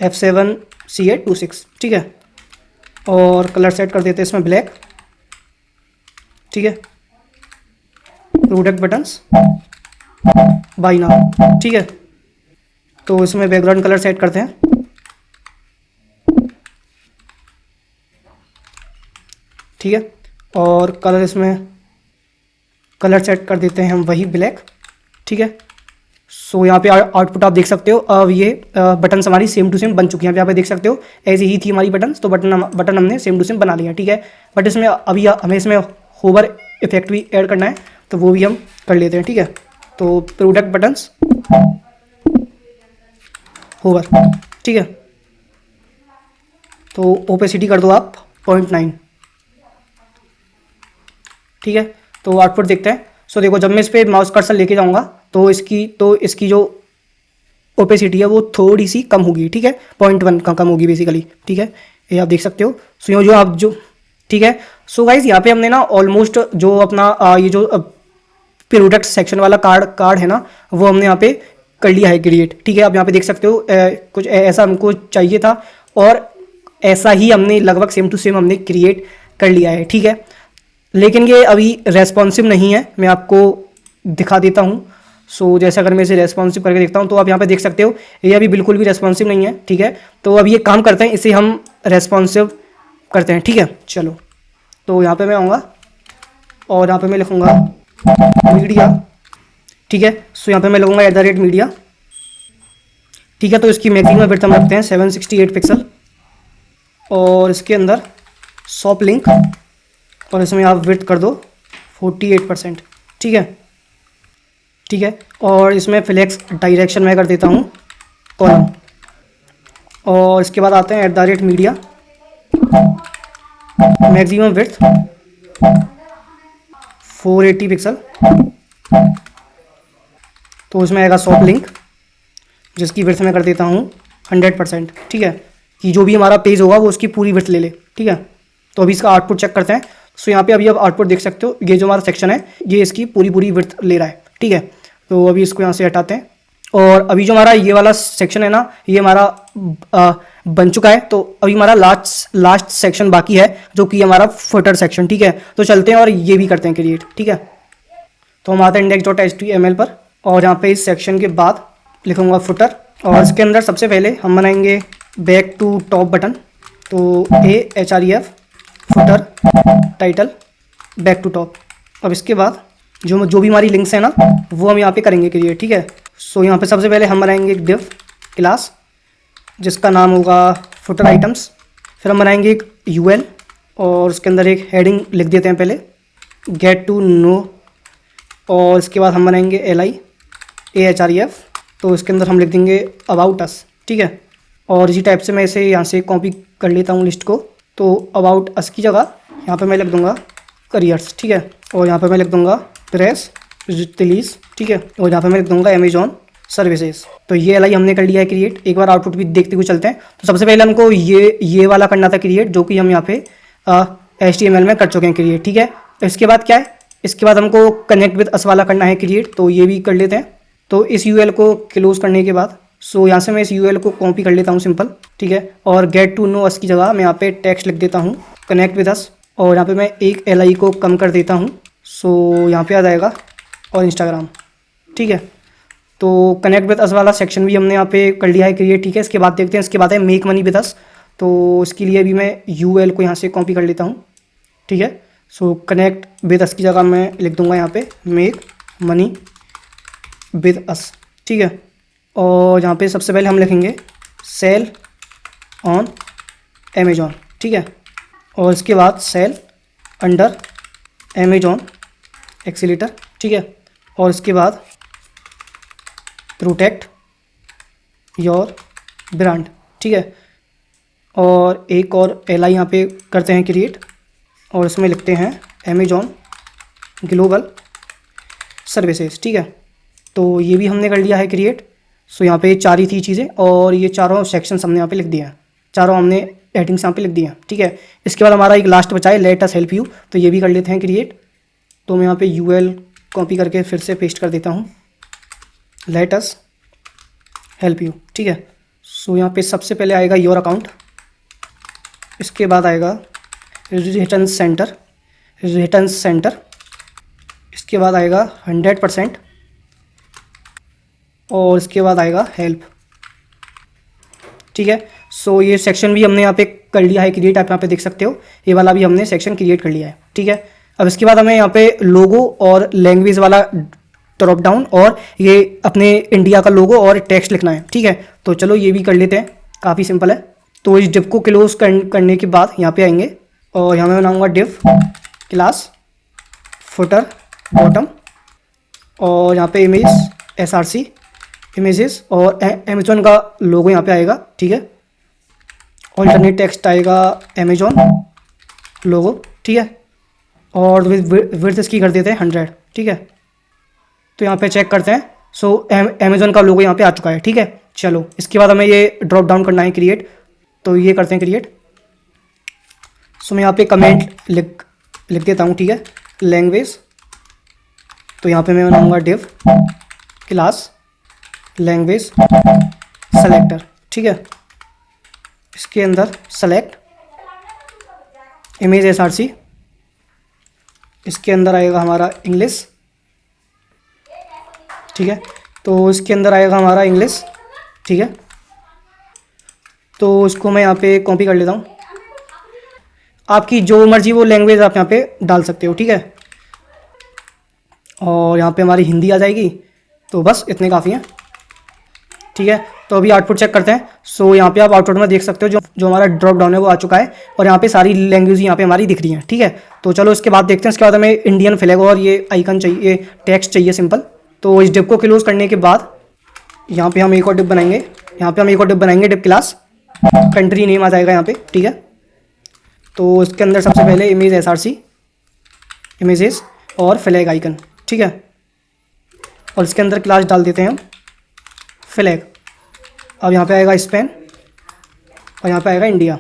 F7CA26। ठीक है, और कलर सेट कर देते हैं इसमें ब्लैक। ठीक है, प्रोडक्ट बटन्स बाय नाउ। ठीक है, तो इसमें बैकग्राउंड कलर सेट करते हैं ठीक है, और कलर इसमें कलर सेट कर देते हैं हम वही ब्लैक। ठीक है, सो यहाँ पे आउटपुट आप देख सकते हो। अब ये बटन हमारी सेम टू सेम बन चुकी हैं। यहाँ पे देख सकते हो ऐसी ही थी हमारी बटन, तो बटन हमने सेम टू सेम बना लिया। ठीक है, बट इसमें अभी हमें इसमें होवर इफेक्ट भी ऐड करना है, तो वो भी हम कर लेते हैं। ठीक है, तो प्रोडक्ट बटन्स होवर। ठीक है, तो ओपेसिटी कर दो आप 0.9। ठीक है, तो आउटपुट देखते हैं। सो देखो, जब मैं इस पर माउस कर्सर लेके जाऊंगा तो इसकी जो ओपेसिटी है वो थोड़ी सी कम होगी। ठीक है, 0.1 कम होगी बेसिकली। ठीक है, ये आप देख सकते हो। सो जो आप जो ठीक है, सो गाइज यहाँ पे हमने ना ऑलमोस्ट जो अपना ये जो प्रोडक्ट सेक्शन वाला कार्ड है ना, वो हमने यहाँ पे कर लिया है क्रिएट। ठीक है, आप यहाँ पे देख सकते हो कुछ ऐसा हमको चाहिए था, और ऐसा ही हमने लगभग सेम टू सेम हमने क्रिएट कर लिया है। ठीक है, लेकिन ये अभी रेस्पॉन्सिव नहीं है, मैं आपको दिखा देता हूँ। सो जैसे अगर मैं इसे रेस्पॉन्सिव करके देखता हूँ तो आप यहाँ पे देख सकते हो ये अभी बिल्कुल भी रेस्पॉन्सिव नहीं है। ठीक है, तो अब ये काम करते हैं, इसे हम रेस्पॉन्सिव करते हैं। ठीक है, चलो, तो यहाँ पे मैं आऊँगा और यहाँ पे मैं लिखूँगा मीडिया। ठीक है, सो यहाँ पे मैं लगूँगा @media। ठीक है, तो इसकी मैक्सिमम विड्थ हम रखते हैं 768 पिक्सल, और इसके अंदर शॉप लिंक, और इसमें आप विड्थ कर दो 48%। ठीक है, ठीक है, और इसमें फ्लेक्स डायरेक्शन मैं कर देता हूँ कॉलम, और इसके बाद आते हैं @media, मैक्सिमम विड्थ 480 पिक्सल, तो इसमें आएगा शॉप लिंक जिसकी विड्थ मैं कर देता हूँ 100%। ठीक है, कि जो भी हमारा पेज होगा वो उसकी पूरी विड्थ ले ले। ठीक है, तो अभी इसका आउटपुट चेक करते हैं। सो यहाँ पे अभी आप आउटपुट देख सकते हो, ये जो हमारा सेक्शन है ये इसकी पूरी पूरी विड्थ ले रहा है, ठीक है। तो अभी इसको यहाँ से हटाते हैं और अभी जो हमारा ये वाला सेक्शन है ना, ये हमारा बन चुका है। तो अभी हमारा लास्ट सेक्शन बाकी है जो कि हमारा फुटर सेक्शन, ठीक है। तो चलते हैं और ये भी करते हैं क्रिएट, ठीक है। तो हम आते हैं index.html पर और यहाँ पे इस सेक्शन के बाद लिखूंगा फुटर और इसके अंदर सबसे पहले हम बनाएंगे बैक टू टॉप बटन। तो AHREF footer title back to top. अब इसके बाद जो भी हमारी लिंक्स है ना वो हम यहाँ पे करेंगे क्रिएट, ठीक है। सो यहाँ पे सबसे पहले हम बनाएंगे एक डिव क्लास जिसका नाम होगा फुटर आइटम्स। फिर हम बनाएंगे एक UL और उसके अंदर एक हेडिंग लिख देते हैं पहले गेट टू नो। और इसके बाद हम बनाएंगे LI AHREF, तो इसके अंदर हम लिख देंगे अबाउट अस, ठीक है। और इसी टाइप से मैं इसे यहाँ से कॉपी कर लेता हूँ लिस्ट को। तो अबाउट अस की जगह यहाँ पे मैं लिख दूँगा करियर्स, ठीक है। और यहाँ पे मैं लिख दूँगा प्रेस रिलीज, ठीक है। और यहाँ पे मैं लिख दूँगा अमेजॉन सर्विसेज। तो ये LI हमने कर लिया है क्रिएट। एक बार आउटपुट भी देखते हुए चलते हैं। तो सबसे पहले हमको ये वाला करना था क्रिएट, जो कि हम यहाँ पे HTML में कर चुके हैं क्रिएट, ठीक है। इसके बाद क्या है, इसके बाद हमको कनेक्ट विद अस वाला करना है क्रिएट, तो ये भी कर लेते हैं। तो इस UL को क्लोज करने के बाद यहाँ से मैं इस UL को कॉपी कर लेता हूँ सिंपल, ठीक है। और गेट टू नो अस की जगह मैं यहाँ पे टेक्स्ट लिख देता हूँ कनेक्ट विद अस और यहाँ पे मैं एक LI को कम कर देता हूँ। यहाँ पे आ जाएगा और इंस्टाग्राम, ठीक है। तो कनेक्ट विद अस वाला सेक्शन भी हमने यहाँ पे कर लिया है क्रिएट, ठीक है। इसके बाद देखते हैं, इसके बाद है मेक मनी विद अस। तो इसके लिए भी मैं UL को यहाँ से कॉपी कर लेता हूँ, ठीक है। कनेक्ट विद अस की जगह मैं लिख दूंगा यहाँ पे मेक मनी विद अस, ठीक है। और यहाँ पे सबसे पहले हम लिखेंगे सेल ऑन अमेजॉन, ठीक है। और इसके बाद सेल अंडर अमेजॉन एक्सीलेटर, ठीक है। और इसके बाद प्रोटेक्ट योर ब्रांड, ठीक है। और एक और LI यहाँ पे करते हैं क्रिएट और इसमें लिखते हैं अमेजॉन ग्लोबल सर्विसेज, ठीक है। तो ये भी हमने कर लिया है क्रिएट। यहाँ पे 4 ही थी चीज़ें और ये चारों सेक्शंस हमने यहाँ पे लिख दिए हैं, चारों हमने हेडिंग्स यहाँ पे लिख दिए हैं, ठीक है। इसके बाद हमारा एक लास्ट बचा है लेट अस हेल्प यू, तो ये भी कर लेते हैं क्रिएट। तो मैं यहाँ पे UL कॉपी करके फिर से पेस्ट कर देता हूँ लेट अस हेल्प यू, ठीक है। यहाँ पे सबसे पहले आएगा योर अकाउंट, इसके बाद आएगा रिटर्न सेंटर, इसके बाद आएगा 100% और इसके बाद आएगा हेल्प, ठीक है। ये सेक्शन भी हमने यहाँ पे कर लिया है क्रिएट, आप यहाँ पे देख सकते हो ये वाला भी हमने सेक्शन क्रिएट कर लिया है, ठीक है। अब इसके बाद हमें यहाँ पे लोगो और लैंग्वेज वाला ड्रॉप डाउन और ये अपने इंडिया का लोगो और टेक्स्ट लिखना है, ठीक है। तो चलो ये भी कर लेते हैं, काफ़ी सिंपल है। तो इस डिव को क्लोज करने के बाद यहाँ पे आएंगे और यहाँ मैं बनाऊँगा डिव क्लास फुटर बॉटम और यहाँ पे इमेज SRC इमेजेस और अमेजॉन का लोगो यहाँ पे आएगा, ठीक है। ऑल्टरनेट टेक्स्ट आएगा अमेजॉन लोगो, ठीक है। और विड्थ इसकी कर देते हैं 100, ठीक है। तो यहाँ पे चेक करते हैं। अमेजॉन का लोगो यहाँ पे आ चुका है, ठीक है। चलो इसके बाद हमें ये ड्रॉप डाउन करना है क्रिएट, तो ये करते हैं क्रिएट। मैं यहाँ पे कमेंट लिख देता हूँ, ठीक है, लैंग्वेज। तो यहाँ पे मैं बनाऊँगा डिव क्लास लैंग्वेज सेलेक्टर, ठीक है। इसके अंदर सेलेक्ट इमेज SRC, इसके अंदर आएगा हमारा इंग्लिश, ठीक है। तो इसके अंदर आएगा हमारा इंग्लिश, ठीक है। तो इसको मैं यहाँ पे कॉपी कर लेता हूँ, आपकी जो मर्जी वो लैंग्वेज आप यहाँ पे डाल सकते हो, ठीक है। और यहाँ पे हमारी हिंदी आ जाएगी, तो बस इतने काफ़ी हैं, ठीक है। तो अभी आउटपुट चेक करते हैं। यहाँ पे आप आउटपुट में देख सकते हो जो हमारा ड्रॉप डाउन है वो आ चुका है और यहाँ पे सारी लैंग्वेज यहाँ पे हमारी दिख रही हैं, ठीक है। तो चलो इसके बाद देखते हैं। इसके बाद हमें इंडियन फ्लैग और ये आइकन चाहिए, टेक्स्ट चाहिए सिंपल। तो इस डिव को क्लोज करने के बाद यहाँ पे हम एक और डिव बनाएंगे, डिव क्लास कंट्री नेम आ जाएगा यहाँ पे, ठीक है। तो इसके अंदर सबसे पहले इमेज SRC इमेजेस और फ्लैग आइकन, ठीक है। और इसके अंदर क्लास डाल देते हैं हम फ्लैग। अब यहाँ पे आएगा स्पेन और यहाँ पे आएगा इंडिया,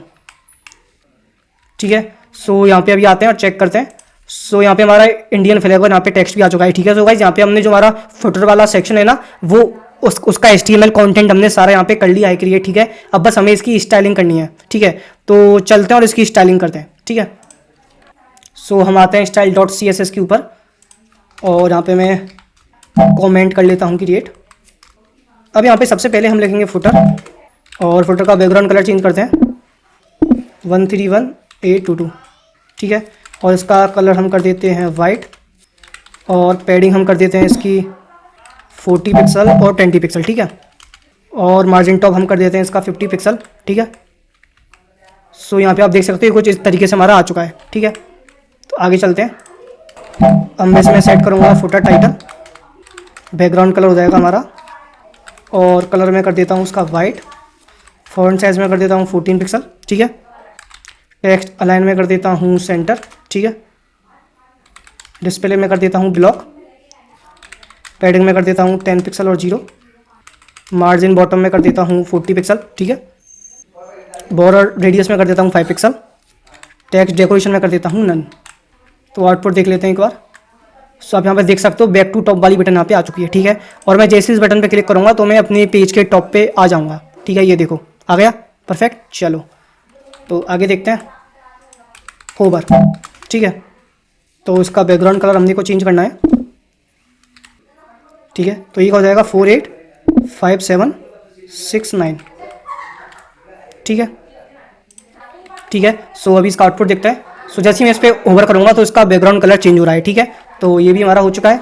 ठीक है। सो यहाँ पे अभी आते हैं और चेक करते हैं। सो यहाँ पे हमारा इंडियन फ्लैग और यहाँ पे टेक्स्ट भी आ चुका है, ठीक है। सो गाइस यहाँ पे हमने जो हमारा फुटर वाला सेक्शन है ना, वो उसका HTML कंटेंट हमने सारा यहाँ पे कर लिया है क्रिएट, ठीक है। अब बस हमें इसकी स्टाइलिंग करनी है, ठीक है। तो चलते हैं और इसकी स्टाइलिंग करते हैं, ठीक है। सो हम आते हैं style.css के ऊपर और यहाँ पे मैं कमेंट कर लेता हूँ क्रिएट। अब यहाँ पे सबसे पहले हम लिखेंगे फुटर और फुटर का बैकग्राउंड कलर चेंज करते हैं 131822, ठीक है। और इसका कलर हम कर देते हैं वाइट और पैडिंग हम कर देते हैं इसकी 40 पिक्सल और 20 पिक्सल, ठीक है। और मार्जिन टॉप हम कर देते हैं इसका 50 पिक्सल, ठीक है। सो यहाँ पे आप देख सकते हो कुछ इस तरीके से हमारा आ चुका है, ठीक है। तो आगे चलते हैं। अब मैं इसमें सेट करूँगा फुटर टाइटल, बैकग्राउंड कलर हो जाएगा हमारा और कलर में कर देता हूँ उसका वाइट, फॉन्ट साइज़ में कर देता हूँ 14 पिक्सल, ठीक है। टेक्स्ट अलाइन में कर देता हूँ सेंटर, ठीक है। डिस्प्ले में कर देता हूँ ब्लॉक, पैडिंग में कर देता हूँ 10 पिक्सल और 0, मार्जिन बॉटम में कर देता हूँ 40 पिक्सल, ठीक है। बॉर्डर रेडियस में कर देता हूँ 5 पिक्सल, टेक्स्ट डेकोरेशन में कर देता हूँ नन। तो आउटपुट देख लेते हैं एक बार। सो आप यहाँ पर देख सकते हो बैक टू टॉप वाली बटन यहाँ पे आ चुकी है, ठीक है। और मैं जैसे इस बटन पे क्लिक करूँगा तो मैं अपने पेज के टॉप पे आ जाऊँगा, ठीक है। ये देखो आ गया, परफेक्ट। चलो तो आगे देखते हैं होवर, ठीक है। तो इसका बैकग्राउंड कलर हमने को चेंज करना है, ठीक है। तो ये हो जाएगा 485769, ठीक है, ठीक है। सो अभी इसका आउटपुट देखते हैं। सो जैसे ही मैं इस पर ओवर करूँगा तो इसका बैकग्राउंड कलर चेंज हो रहा है, ठीक है। तो ये भी हमारा हो चुका है।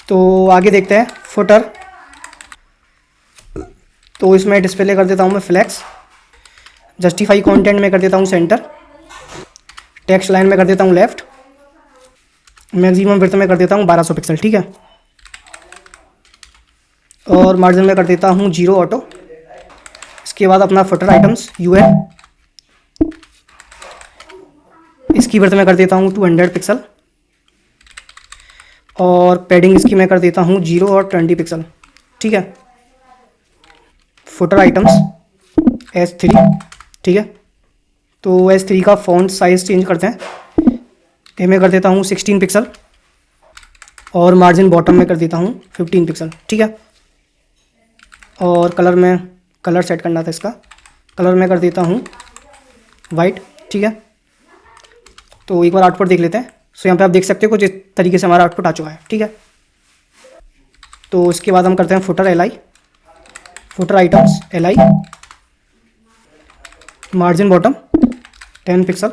तो आगे देखते हैं फुटर। तो इसमें डिस्प्ले कर देता हूँ मैं फ्लैक्स, जस्टिफाई कंटेंट में कर देता हूँ सेंटर, टेक्स्ट लाइन में कर देता हूँ लेफ्ट, मैक्सिमम विड्थ में कर देता हूँ 1200 पिक्सल, ठीक है। और मार्जिन में कर देता हूँ 0 ऑटो। इसके बाद अपना फुटर आइटम्स UN, इसकी विड्थ में कर देता हूँ 200 पिक्सल और पैडिंग इसकी मैं कर देता हूँ 0 और 20 पिक्सल, ठीक है। फुटर आइटम्स S3, ठीक है। तो S3 का फॉन्ट साइज़ चेंज करते हैं, ये मैं कर देता हूँ 16 पिक्सल और मार्जिन बॉटम में कर देता हूँ 15 पिक्सल, ठीक है। और कलर में कलर सेट करना था, इसका कलर में कर देता हूँ वाइट, ठीक है। तो एक बार आउटपुट देख लेते हैं। सो यहाँ पे आप देख सकते हो कुछ इस तरीके से हमारा आउटपुट आ चुका है, ठीक है। तो इसके बाद हम करते हैं footer LI, footer items LI, margin bottom 10 pixel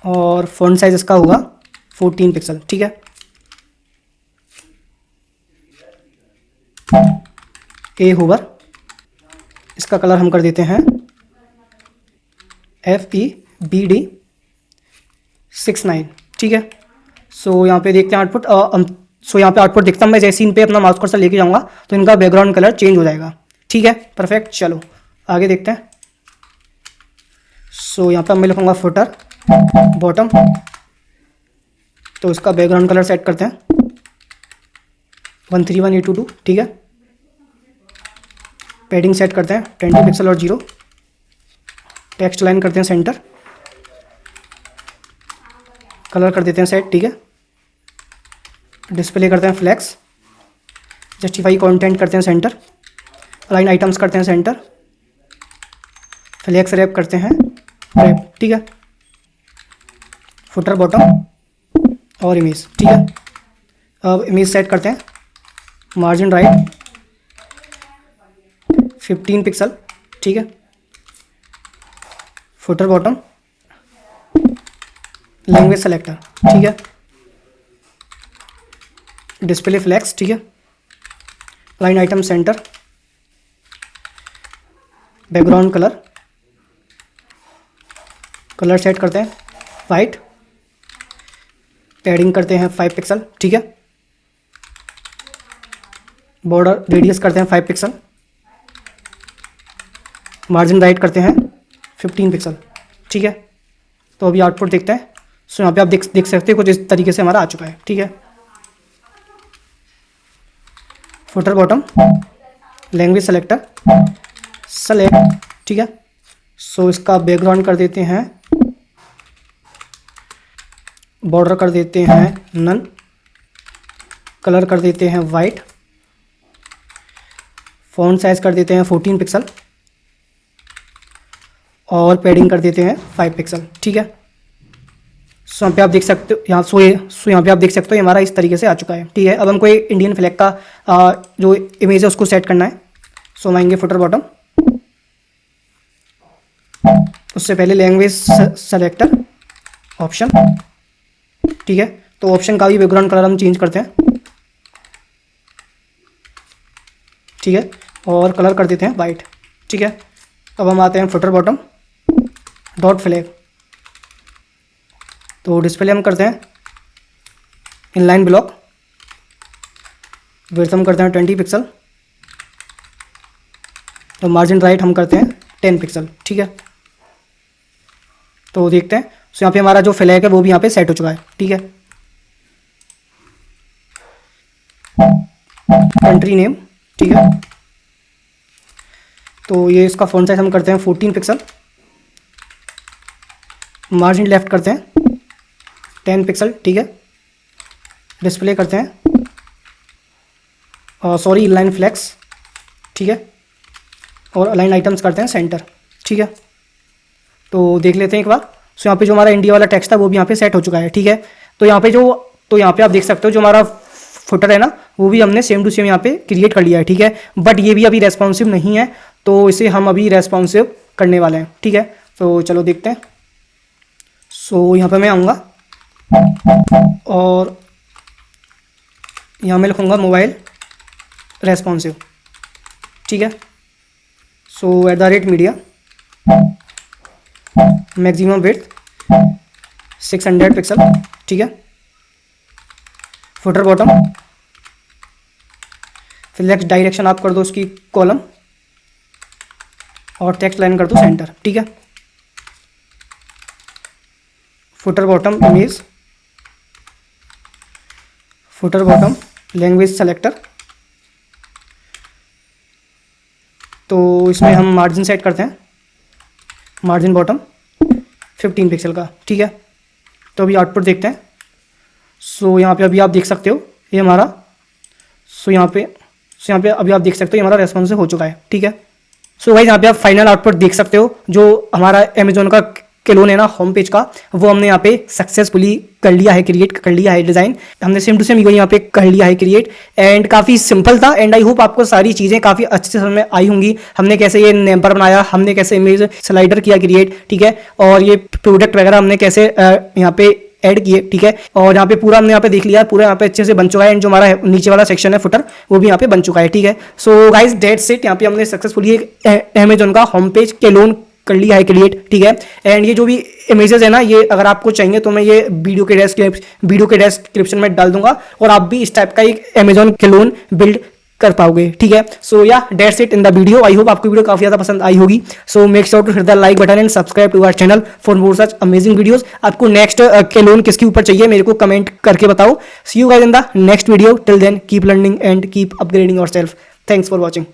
और फॉन्ट साइज इसका होगा 14 पिक्सल, ठीक है। ए होवर, इसका कलर हम कर देते हैं FEBD69, ठीक है। सो यहाँ पे देखते हैं आउटपुट। सो यहाँ पे आउटपुट देखता हूँ मैं, जैसे इन पे अपना माउस कर्सर लेके जाऊँगा तो इनका बैकग्राउंड कलर चेंज हो जाएगा, ठीक है, परफेक्ट। चलो आगे देखते हैं। सो यहाँ पे मैं लिखूँगा फुटर बॉटम, तो इसका बैकग्राउंड कलर सेट करते हैं 131822, ठीक है। पैडिंग सेट करते हैं 20 पिक्सल और 0, टेक्स्ट लाइन करते हैं सेंटर, कलर कर देते हैं सेट, ठीक है। डिस्प्ले करते हैं फ्लैक्स, जस्टिफाई कंटेंट करते हैं सेंटर, अलाइन आइटम्स करते हैं सेंटर, फ्लैक्स रैप करते हैं रैप, ठीक है। फुटर बॉटम और इमेज, ठीक है। अब इमेज सेट करते हैं, मार्जिन राइट 15 पिक्सल, ठीक है। फुटर बॉटम लैंग्वेज सेलेक्टर, ठीक है। डिस्प्ले फ्लैक्स, ठीक है। Line item centre, background colour, colour set करते हैं वाइट, पैडिंग करते हैं 5 पिक्सल, ठीक है। बॉर्डर रेडियस करते हैं 5 पिक्सल, मार्जिन राइट करते हैं 15 पिक्सल, ठीक है। तो अभी आउटपुट देखते हैं। सो यहाँ पे आप देख सकते हो कुछ इस तरीके से हमारा आ चुका है, ठीक है। Footer bottom language selector select, ठीक है। सो इसका बैकग्राउंड कर देते हैं, बॉर्डर कर देते हैं नन, कलर कर देते हैं वाइट, फ़ॉन्ट साइज कर देते हैं 14 पिक्सल और पैडिंग कर देते हैं 5 पिक्सल। ठीक है, सो यहाँ पे आप देख सकते हो, यहाँ पे आप देख सकते हो ये हमारा इस तरीके से आ चुका है। ठीक है, अब हमको एक इंडियन फ्लैग का जो इमेज है उसको सेट करना है। सो हम आएंगे फुटर बॉटम, उससे पहले लैंग्वेज सेलेक्टर ऑप्शन। ठीक है, तो ऑप्शन का भी बैकग्राउंड कलर हम चेंज करते हैं। ठीक है, और कलर कर देते हैं वाइट। ठीक है, अब हम आते हैं फुटर बॉटम डॉट फ्लैग, तो डिस्प्ले हम करते हैं इनलाइन ब्लॉक, विड्थ हम करते हैं 20 पिक्सल, तो मार्जिन राइट हम करते हैं 10 पिक्सल। ठीक है, तो देखते हैं। सो यहाँ पे हमारा जो फ्लैग है वो भी यहाँ पे सेट हो चुका है। ठीक है, कंट्री नेम। ठीक है, तो ये इसका फ़ॉन्ट साइज हम करते हैं 14 पिक्सल, मार्जिन लेफ्ट करते हैं 10 पिक्सल। ठीक है, डिस्प्ले करते हैं सॉरी इनलाइन फ्लेक्स। ठीक है, और अलाइन आइटम्स करते हैं सेंटर। ठीक है, तो देख लेते हैं एक बार। सो यहाँ पे जो हमारा इंडिया वाला टेक्स्ट था वो भी यहाँ पे सेट हो चुका है। ठीक है, तो यहाँ पे आप देख सकते हो जो हमारा फुटर है ना वो भी हमने सेम टू सेम यहाँ पे क्रिएट कर लिया है। ठीक है, बट ये भी अभी रेस्पॉन्सिव नहीं है, तो इसे हम अभी रेस्पॉन्सिव करने वाले हैं। ठीक है, तो चलो देखते हैं। सो यहाँ पे मैं आऊँगा और यहाँ मैं लिखूँगा मोबाइल रेस्पॉन्सिव। ठीक है, सो @मीडिया, मैक्सिमम विड्थ 600 पिक्सल। ठीक है, फुटर बॉटम फ्लेक्स डायरेक्शन आप कर दो उसकी कॉलम और टेक्स्ट लाइन कर दो सेंटर। ठीक है, footer bottom image, footer bottom language selector, तो इसमें हम मार्जिन सेट करते हैं, मार्जिन बॉटम 15 पिक्सल का। ठीक है, तो अभी आउटपुट देखते हैं। सो यहाँ पे अभी आप देख सकते हो ये हमारा, सो यहाँ पे अभी आप देख सकते हो ये हमारा रेस्पॉन्सिव हो चुका है। ठीक है, सो गाइस यहाँ पे आप फाइनल आउटपुट देख सकते हो। जो हमारा अमेजोन का क्लोन है ना होम पेज का, वो हमने यहाँ पे सक्सेसफुली कर लिया है, क्रिएट कर लिया है डिज़ाइन। हमने सेम टू सेम यहाँ पे कर लिया है क्रिएट, एंड काफ़ी सिंपल था। एंड आई होप आपको सारी चीज़ें काफ़ी अच्छे से समझ में आई होंगी। हमने कैसे ये नेम पर बनाया, हमने कैसे इमेज स्लाइडर किया क्रिएट। ठीक है, और ये प्रोडक्ट वगैरह हमने कैसे यहाँ पे ऐड किए। ठीक है, और यहाँ पे पूरा हमने यहाँ पे देख लिया, पूरा यहाँ पे अच्छे से बन चुका है। एंड जो हमारा नीचे वाला सेक्शन है फुटर, वो भी यहाँ पे बन चुका है। ठीक है, सो गाइस दैट्स इट। यहाँ पे हमने सक्सेसफुली एक अमेजोन का होम पेज क्लोन कर लिया है क्रिएट। ठीक है, एंड ये जो भी इमेजेस है ना, ये अगर आपको चाहिए तो मैं ये वीडियो के डिस्क्रिप्शन में डाल दूंगा, और आप भी इस टाइप का एक अमेजोन क्लोन बिल्ड कर पाओगे। ठीक है, so yeah that's it in the video. I hope आपको वीडियो काफी ज्यादा पसंद आई होगी। So make sure to hit the like button and subscribe to our channel for more such amazing videos. आपको नेक्स्ट क्लोन किसके ऊपर चाहिए मेरे को कमेंट करके बताओ। See you guys in the next video. Till then keep learning and keep upgrading yourself. Thanks for watching.